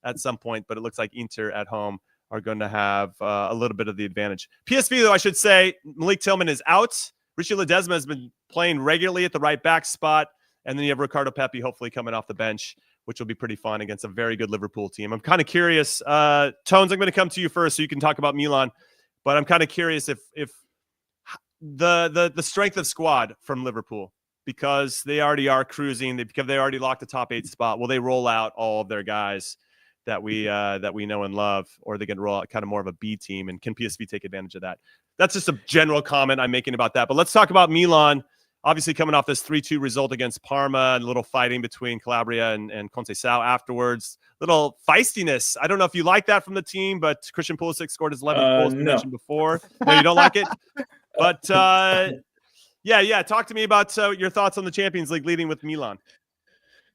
at some point. But it looks like Inter at home are going to have a little bit of the advantage. PSV, though, I should say, Malik Tillman is out. Richie Ledesma has been playing regularly at the right back spot. And then you have Ricardo Pepi hopefully coming off the bench, which will be pretty fun against a very good Liverpool team. I'm kind of curious. Tones, I'm going to come to you first so you can talk about Milan. But I'm kind of curious if the strength of squad from Liverpool, because they already are cruising, because they already locked the top 8 spot, will they roll out all of their guys that we know and love, or are they going to roll out kind of more of a B team? And can PSV take advantage of that? That's just a general comment I'm making about that. But let's talk about Milan. Obviously, coming off this 3-2 result against Parma, and a little fighting between Calabria and Conceição afterwards. Little feistiness. I don't know if you like that from the team, but Christian Pulisic scored his 11th goal, as we mentioned before. No, you don't like it? But, yeah. Talk to me about your thoughts on the Champions League leading with Milan.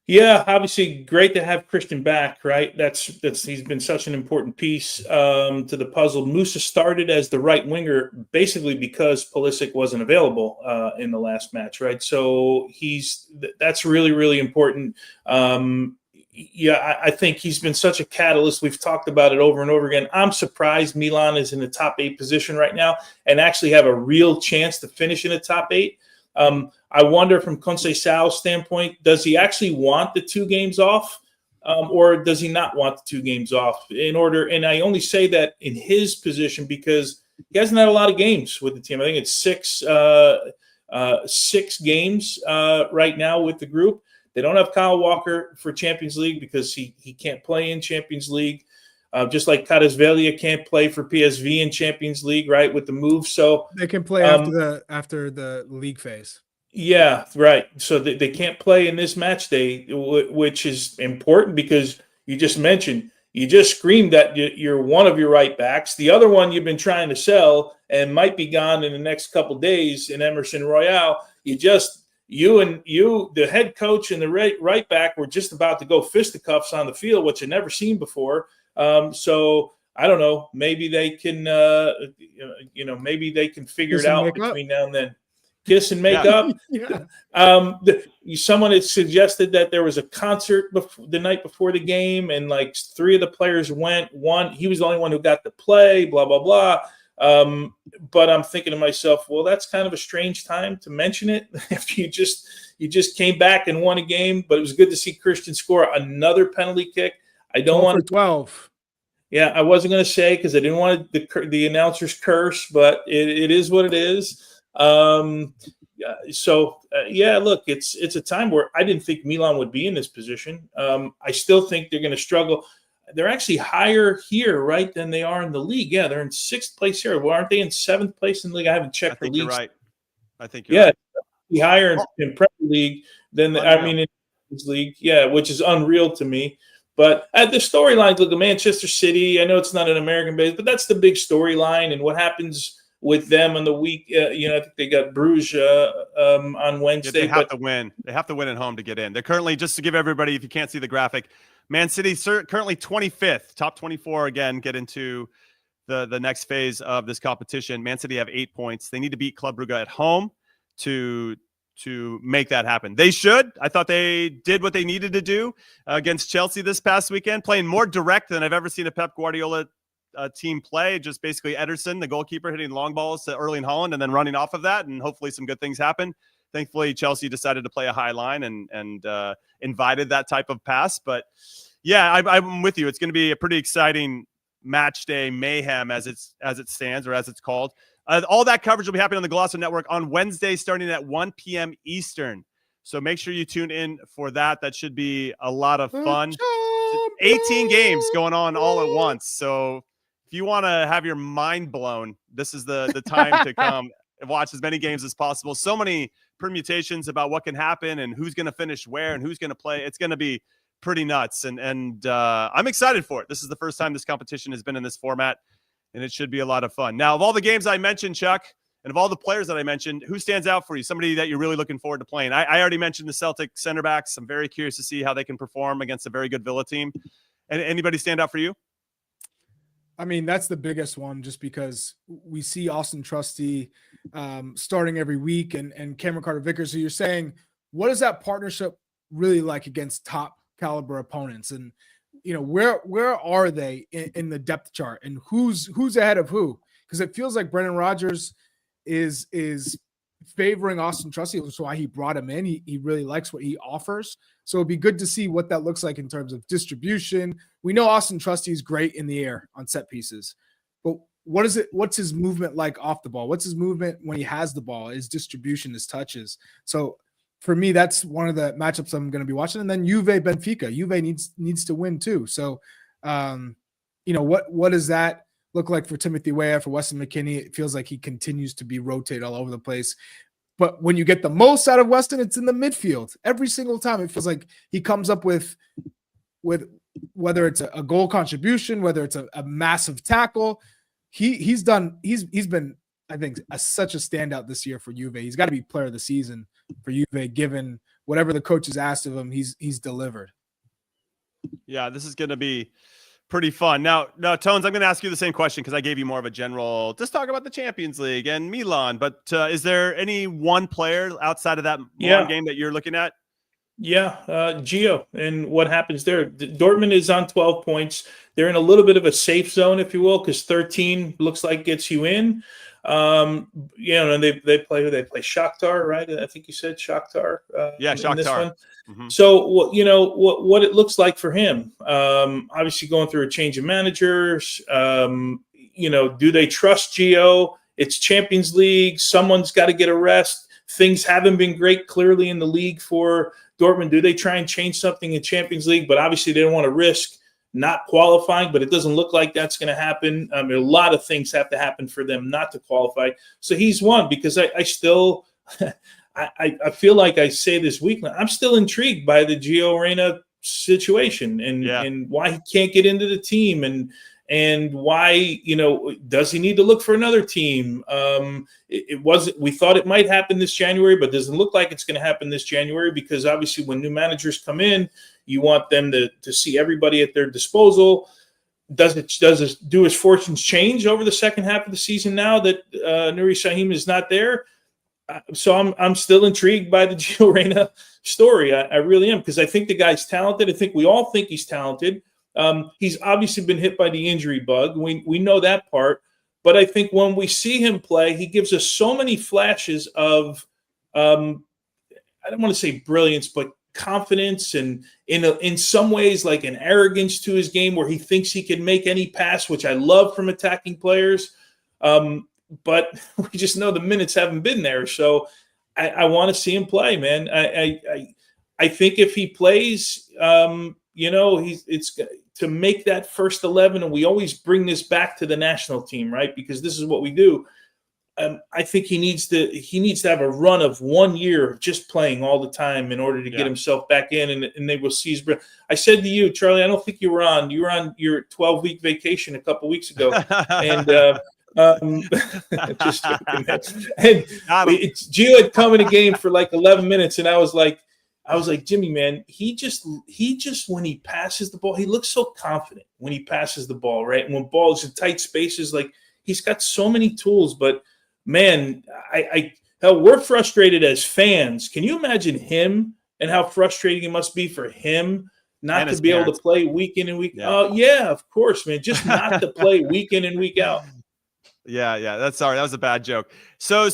Yeah, obviously great to have Christian back, right? That's he's been such an important piece to the puzzle. Musah started as the right winger basically because Pulisic wasn't available in the last match, right? So that's really, really important. I think he's been such a catalyst. We've talked about it over and over again. I'm surprised Milan is in the top 8 position right now and actually have a real chance to finish in the top 8. I wonder from Conceição's standpoint, does he actually want the 2 games off, or does he not want the 2 games off? And I only say that in his position because he hasn't had a lot of games with the team. I think it's 6 games right now with the group. They don't have Kyle Walker for Champions League because he can't play in Champions League. Just like Kvaratskhelia can't play for PSV in Champions League, right, with the move. So they can play after the league phase. Yeah, right. So they can't play in this match day, which is important because you just screamed that you're one of your right backs. The other one you've been trying to sell and might be gone in the next couple days in Emerson Royale. The head coach and the right back were just about to go fisticuffs on the field, which I've never seen before. So I don't know. Maybe they can, maybe they can figure it out between now and then. Kiss and make up. Yeah. Someone had suggested that there was a concert the night before the game, and like 3 of the players went. He was the only one who got to play. Blah blah blah. But I'm thinking to myself, well, that's kind of a strange time to mention it. If you just came back and won a game, but it was good to see Christian score another penalty kick. I don't want 12. Yeah, I wasn't going to say because I didn't want the announcer's curse, but it is what it is. Look, it's a time where I didn't think Milan would be in this position. I still think they're going to struggle. They're actually higher here, right, than they are in the league. Yeah, they're in 6th place here. Well, aren't they in 7th place in the league? I haven't checked the league. Right. I think you're right. Higher in Premier League than in this league. Yeah, which is unreal to me. But at the storyline, look at Manchester City. I know it's not an American base, but that's the big storyline. And what happens with them on the week? I think they got Bruges on Wednesday. They have to win. They have to win at home to get in. They're currently, just to give everybody, if you can't see the graphic, Man City currently 25th, top 24 again, get into the next phase of this competition. Man City have 8 points. They need to beat Club Brugge at home to make that happen. They should. I thought they did what they needed to do against Chelsea this past weekend, playing more direct than I've ever seen a Pep Guardiola team play. Just basically Ederson, the goalkeeper, hitting long balls to Erling Haaland and then running off of that, and hopefully some good things happen. Thankfully, Chelsea decided to play a high line and invited that type of pass. But yeah, I'm with you. It's going to be a pretty exciting match day mayhem as it stands, or as it's called. All that coverage will be happening on the Golazo Network on Wednesday, starting at 1 p.m. Eastern. So make sure you tune in for that. That should be a lot of fun. 18 games going on all at once. So if you want to have your mind blown, this is the time to come and watch as many games as possible. So many permutations about what can happen and who's going to finish where and who's going to play. It's going to be pretty nuts. And I'm excited for it. This is the first time this competition has been in this format, and it should be a lot of fun. Now, of all the games I mentioned, Chuck, and of all the players that I mentioned, who stands out for you? Somebody that you're really looking forward to playing? I already mentioned the Celtic center backs. I'm very curious to see how they can perform against a very good Villa team. And anybody stand out for you? I mean, that's the biggest one, just because we see Austin Trusty starting every week and Cameron Carter-Vickers. So you're saying, what is that partnership really like against top caliber opponents? And, where are they in the depth chart, and who's ahead of who? Because it feels like Brendan Rodgers is favoring Austin Trusty. That's why he brought him in. He really likes what he offers. So it'd be good to see what that looks like in terms of distribution. We know Austin Trusty is great in the air on set pieces, but what's his movement like off the ball? What's his movement when he has the ball? His distribution, his touches. So for me, that's one of the matchups I'm going to be watching. And then Juve Benfica. Juve needs to win too. So, what does that look like for Timothy Weah, for Weston McKennie? It feels like he continues to be rotated all over the place. But when you get the most out of Weston, it's in the midfield. Every single time, it feels like he comes up with whether it's a goal contribution, whether it's a massive tackle. He's been, I think, such a standout this year for Juve. He's got to be player of the season for Juve, given whatever the coach has asked of him. He's delivered. Yeah, this is going to be pretty fun. Now, Tones, I'm going to ask you the same question because I gave you more of a general, just talk about the Champions League and Milan. But is there any one player outside of that Milan game that you're looking at? Yeah, Gio, and what happens there? Dortmund is on 12 points. They're in a little bit of a safe zone, if you will, because 13 looks like gets you in. And they play Shakhtar, right? I think you said Shakhtar. Shakhtar. Mm-hmm. So what it looks like for him. Obviously, going through a change of managers. Do they trust Gio? It's Champions League. Someone's got to get a rest. Things haven't been great clearly in the league for Dortmund. Do they try and change something in Champions League? But obviously, they don't want to risk not qualifying, but it doesn't look like that's going to happen. A lot of things have to happen for them not to qualify. So he's one, because I still I feel like I say this week, I'm still intrigued by the Gio Reyna situation and why he can't get into the team and why, does he need to look for another team? We thought it might happen this January, but doesn't look like it's going to happen this January, because obviously when new managers come in, you want them to see everybody at their disposal. Do his fortunes change over the second half of the season now that Nuri Sahin is not there? So I'm still intrigued by the Gio Reyna story. I really am, because I think the guy's talented. I think we all think he's talented. He's obviously been hit by the injury bug. We know that part. But I think when we see him play, he gives us so many flashes of, I don't want to say brilliance, but confidence, and in some ways like an arrogance to his game where he thinks he can make any pass, which I love from attacking players. But we just know the minutes haven't been there. So I want to see him play, man. I think if he plays, it's to make that first 11, and we always bring this back to the national team, right? Because this is what we do. I think he needs to have a run of 1 year of just playing all the time in order to get himself back in, and they will see his. I said to you, Charlie, I don't think you were on. You were on your 12-week vacation a couple weeks ago, and just joking. And Gio had come in a game for like 11 minutes, and I was like, Jimmy, man, he just when he passes the ball, he looks so confident when he passes the ball, right? And when balls in tight spaces, like he's got so many tools, but. Man, we're frustrated as fans. Can you imagine him and how frustrating it must be for him not to be able to play week in and week out? Oh, yeah, of course, man. Just not to play week in and week out. Yeah. That was a bad joke. So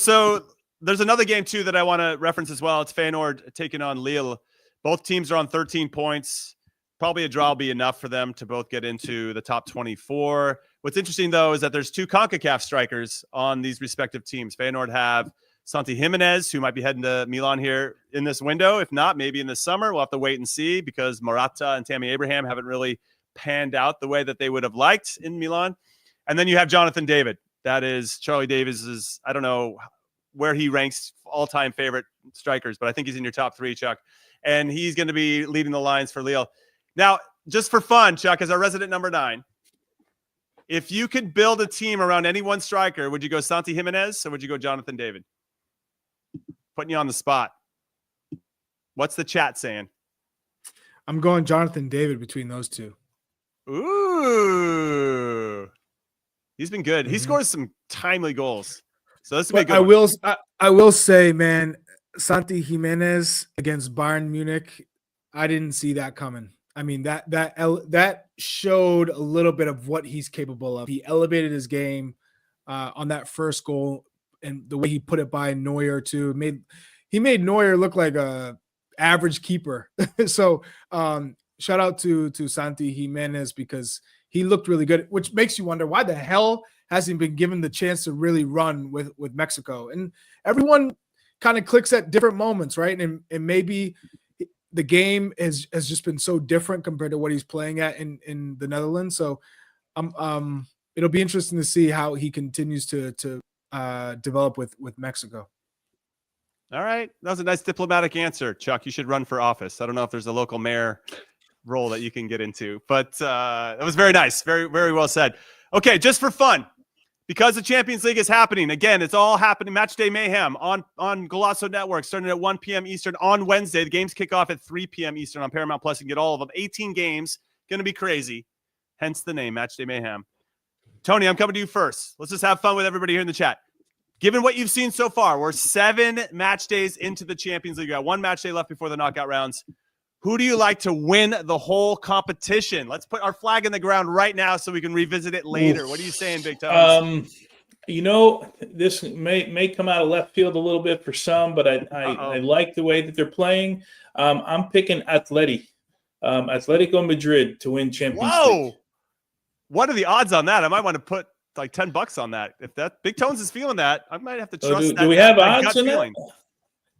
there's another game too that I want to reference as well. It's Feyenoord taking on Lille. Both teams are on 13 points. Probably a draw will be enough for them to both get into the top 24. What's interesting, though, is that there's two CONCACAF strikers on these respective teams. Feyenoord have Santi Jimenez, who might be heading to Milan here in this window. If not, maybe in the summer. We'll have to wait and see, because Morata and Tammy Abraham haven't really panned out the way that they would have liked in Milan. And then you have Jonathan David. That is Charlie Davies' I don't know where he ranks all-time favorite strikers, but I think he's in your top three, Chuck. And he's going to be leading the lines for Lille. Now, just for fun, Chuck, as our resident number 9, if you could build a team around any one striker, would you go Santi Jimenez or would you go Jonathan David? Putting you on the spot. What's the chat saying? I'm going Jonathan David between those two. Ooh. He's been good. Mm-hmm. He scores some timely goals. So this will be a good one. I will say, man, Santi Jimenez against Bayern Munich, I didn't see that coming. I mean, that showed a little bit of what he's capable of. He elevated his game on that first goal, and the way he put it by Neuer too. He made Neuer look like a average keeper. So shout out to Santi Jimenez, because he looked really good, which makes you wonder, why the hell hasn't been given the chance to really run with Mexico. And everyone kind of clicks at different moments, right? And maybe the game has just been so different compared to what he's playing at in the Netherlands. So it'll be interesting to see how he continues to develop with Mexico. All right. That was a nice diplomatic answer, Chuck. You should run for office. I don't know if there's a local mayor role that you can get into, but that was very nice. Very, very well said. Okay, just for fun, because the Champions League is happening, again, it's all happening. Matchday Mayhem on Golazo Network, starting at 1 p.m. Eastern on Wednesday. The games kick off at 3 p.m. Eastern on Paramount Plus. You can get all of them. 18 games. Going to be crazy. Hence the name, Matchday Mayhem. Tony, I'm coming to you first. Let's just have fun with everybody here in the chat. Given what you've seen so far, we're 7 match days into the Champions League. We got 1 match day left before the knockout rounds. Who do you like to win the whole competition? Let's put our flag in the ground right now so we can revisit it later. What are you saying, Big Tones? This may come out of left field a little bit for some, but I like the way that they're playing. I'm picking Atletico Madrid to win Champions League. What are the odds on that? I might want to put like $10 on that. If that Big Tones is feeling that, I might have to trust that. Do we have odds on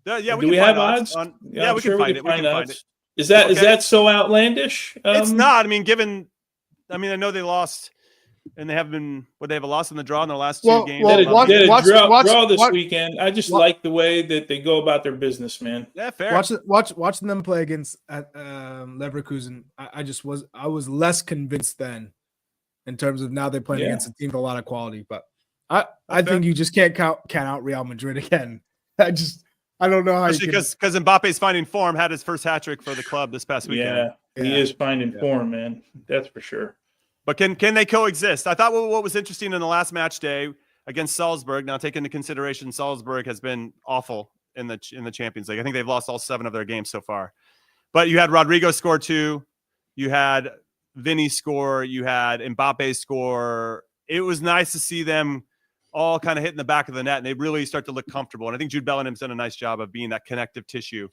that? Yeah, do we have odds? Yeah, we can find it. We can find it. Is that so outlandish? It's not. I mean, I know they lost, and they have a loss in the draw in their last 2 games. They had a draw this weekend. I just like the way that they go about their business, man. Yeah, fair. Watching them play against Leverkusen, I was less convinced then. In terms of now they're playing against a team with a lot of quality, but I think you just can't count out Real Madrid again. I don't know how. Because Mbappe's finding form, had his first hat trick for the club this past weekend. Yeah, he is finding form, man. That's for sure. But can they coexist? I thought what was interesting in the last match day against Salzburg. Now, taking into consideration Salzburg has been awful in the Champions League. I think they've lost all 7 of their games so far. But you had Rodrigo score 2. You had Vinny score, you had Mbappe score. It was nice to see them all kind of hitting the back of the net, and they really start to look comfortable. And I think Jude Bellingham's done a nice job of being that connective tissue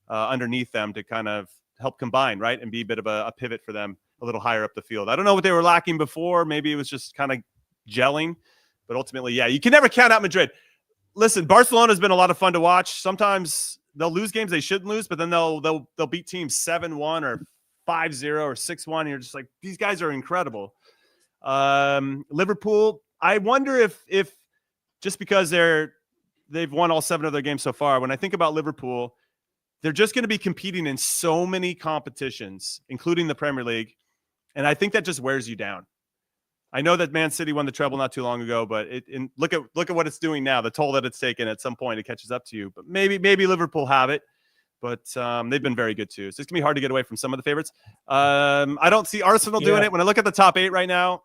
underneath them to kind of help combine, right, and be a bit of a pivot for them a little higher up the field. I don't know what they were lacking before. Maybe it was just kind of gelling. But ultimately, you can never count out Madrid. Listen, Barcelona's been a lot of fun to watch. Sometimes they'll lose games they shouldn't lose, but then they'll beat teams 7-1 or 5-0 or 6-1, and you're just like, these guys are incredible. Liverpool, I wonder if just because they've won all 7 of their games so far, when I think about Liverpool, they're just going to be competing in so many competitions, including the Premier League, and I think that just wears you down. I know that Man City won the treble not too long ago, but look at what it's doing now, the toll that it's taken. At some point it catches up to you, but maybe Liverpool have it. But they've been very good too. So it's going to be hard to get away from some of the favorites. I don't see Arsenal doing it. When I look at the top 8 right now,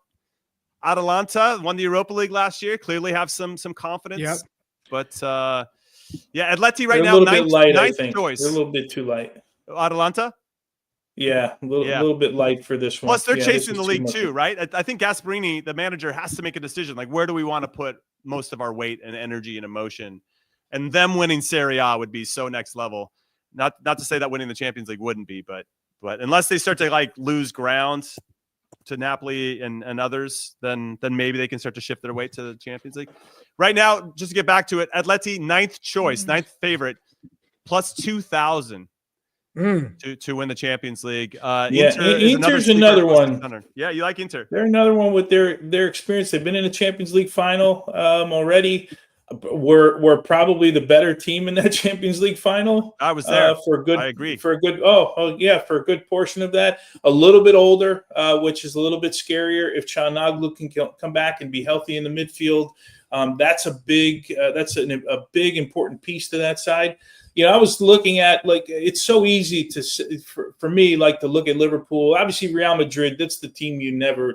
Atalanta won the Europa League last year. Clearly have some confidence. Yep. But, Atleti right They're now, a little bit light, ninth I think. choice. They're a little bit too light. Atalanta? Yeah, a little bit light for this one. Plus, they're chasing the league too, right? I think Gasperini, the manager, has to make a decision. Like, where do we want to put most of our weight and energy and emotion? And them winning Serie A would be so next level. Not to say that winning the Champions League wouldn't be, but unless they start to lose ground to Napoli and others, then maybe they can start to shift their weight to the Champions League. Right now, just to get back to it, Atleti, 9th choice, 9th favorite, plus 2,000 to win the Champions League. Inter's another one. Yeah, you like Inter. They're another one with their experience. They've been in a Champions League final already. We're probably the better team in that Champions League final. I was there for a good. I agree for a good. For a good portion of that. A little bit older, which is a little bit scarier. If Çalhanoğlu can come back and be healthy in the midfield, that's a big important piece to that side. I was looking at it's so easy for me to look at Liverpool. Obviously, Real Madrid. That's the team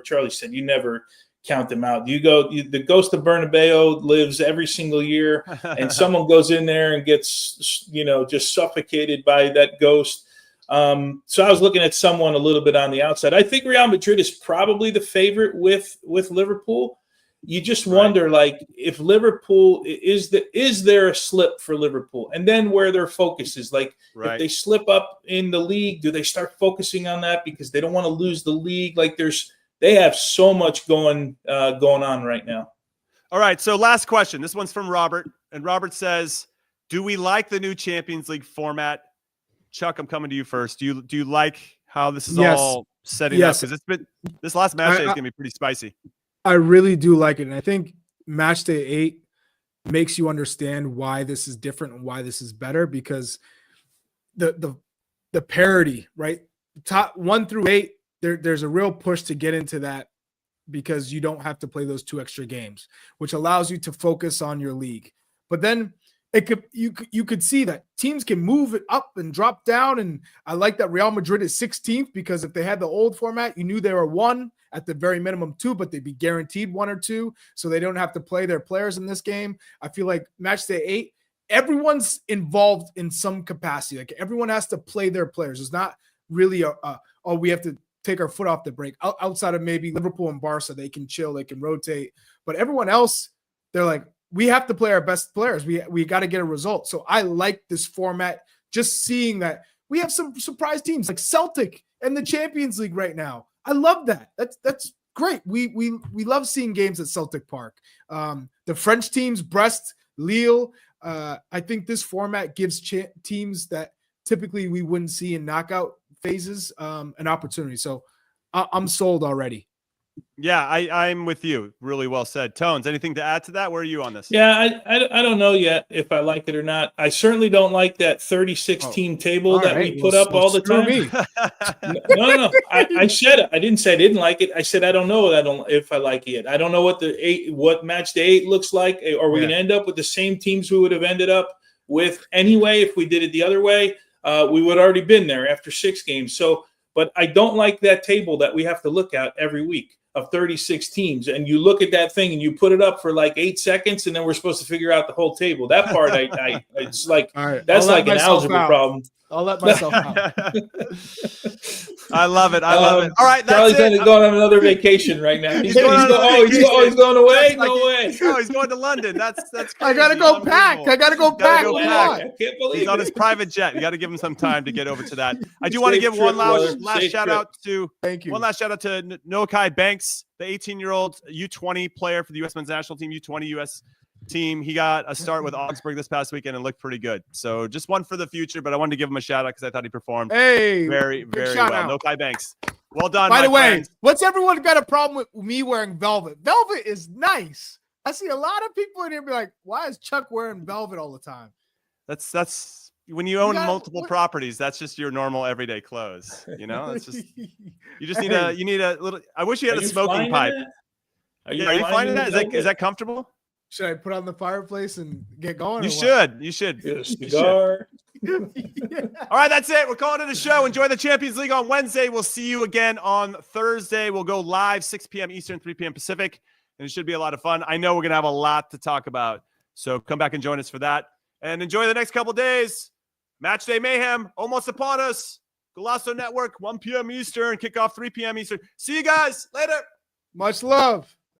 Charlie said you never count them out. The ghost of Bernabeu lives every single year, and someone goes in there and gets, just suffocated by that ghost. So I was looking at someone a little bit on the outside. I think Real Madrid is probably the favorite with Liverpool. You just wonder, if Liverpool is there a slip for Liverpool, and then where their focus is. If they slip up in the league, do they start focusing on that because they don't want to lose the league? they have so much going on right now. All right, so last question. This one's from Robert, and Robert says, do we like the new Champions League format? Chuck, I'm coming to you first. Do you like how this is all setting up? Because this last match day is going to be pretty spicy. I really do like it, and I think match day 8 makes you understand why this is different and why this is better, because the parity, right? Top 1 through 8, there's a real push to get into that, because you don't have to play those 2 extra games, which allows you to focus on your league. But then you could see that teams can move it up and drop down. And I like that Real Madrid is 16th, because if they had the old format, you knew they were 1, at the very minimum 2, but they'd be guaranteed 1 or 2, so they don't have to play their players in this game. I feel like match day 8, everyone's involved in some capacity. Like, everyone has to play their players. It's not really we have to take our foot off the brake. Outside of maybe Liverpool and Barca, they can chill, they can rotate. But everyone else, they're like, we have to play our best players. We got to get a result. So I like this format, just seeing that we have some surprise teams like Celtic and the Champions League right now. I love that. That's great. We love seeing games at Celtic Park. The French teams, Brest, Lille. I think this format gives teams that typically we wouldn't see in knockout phases an opportunity. So I'm sold already. Yeah, I'm with you. Really well said. Tones, anything to add to that? Where are you on this? Yeah, I don't know yet if I like it or not. I certainly don't like that 36-team table that we put up all the time. No. I said it. I didn't say I didn't like it. I said I don't know if I like it. I don't know what match day 8 looks like. Are we going to end up with the same teams we would have ended up with anyway if we did it the other way? We would have already been there after 6 games. So, but I don't like that table that we have to look at every week of 36 teams. And you look at that thing and you put it up for like 8 seconds, and then we're supposed to figure out the whole table. That part, it's like, right, that's like an algebra problem. I'll let myself out. I love it. I love it. All right, that's Charlie's it. going on another vacation right now. He's going away? No way. No, he's going to London. That's crazy. I gotta go pack. I gotta go pack. I can't believe He's on his private jet. You got to give him some time to get over to that. I do want to give one last shout out to Nokai Banks, the 18-year-old U20 player for the U.S. men's national team, U20 U.S. team. He got a start with Augsburg this past weekend and looked pretty good. So just one for the future, but I wanted to give him a shout out because I thought he performed very, very well. No Kai Banks. Well done. By the way, friends. what's everyone got a problem with me wearing velvet? Velvet is nice. I see a lot of people in here be like, why is Chuck wearing velvet all the time? That's when you own multiple properties, that's just your normal everyday clothes. You know, it's just you need a little. I wish you had a smoking pipe. Are you fine in that? Is that comfortable? Should I put on the fireplace and get going? You should. Get a cigar. All right, that's it. We're calling it a show. Enjoy the Champions League on Wednesday. We'll see you again on Thursday. We'll go live 6 p.m. Eastern, 3 p.m. Pacific, and it should be a lot of fun. I know we're going to have a lot to talk about, so come back and join us for that. And enjoy the next couple days. Matchday Mayhem almost upon us. Golasso Network, 1 p.m. Eastern. Kickoff 3 p.m. Eastern. See you guys later. Much love.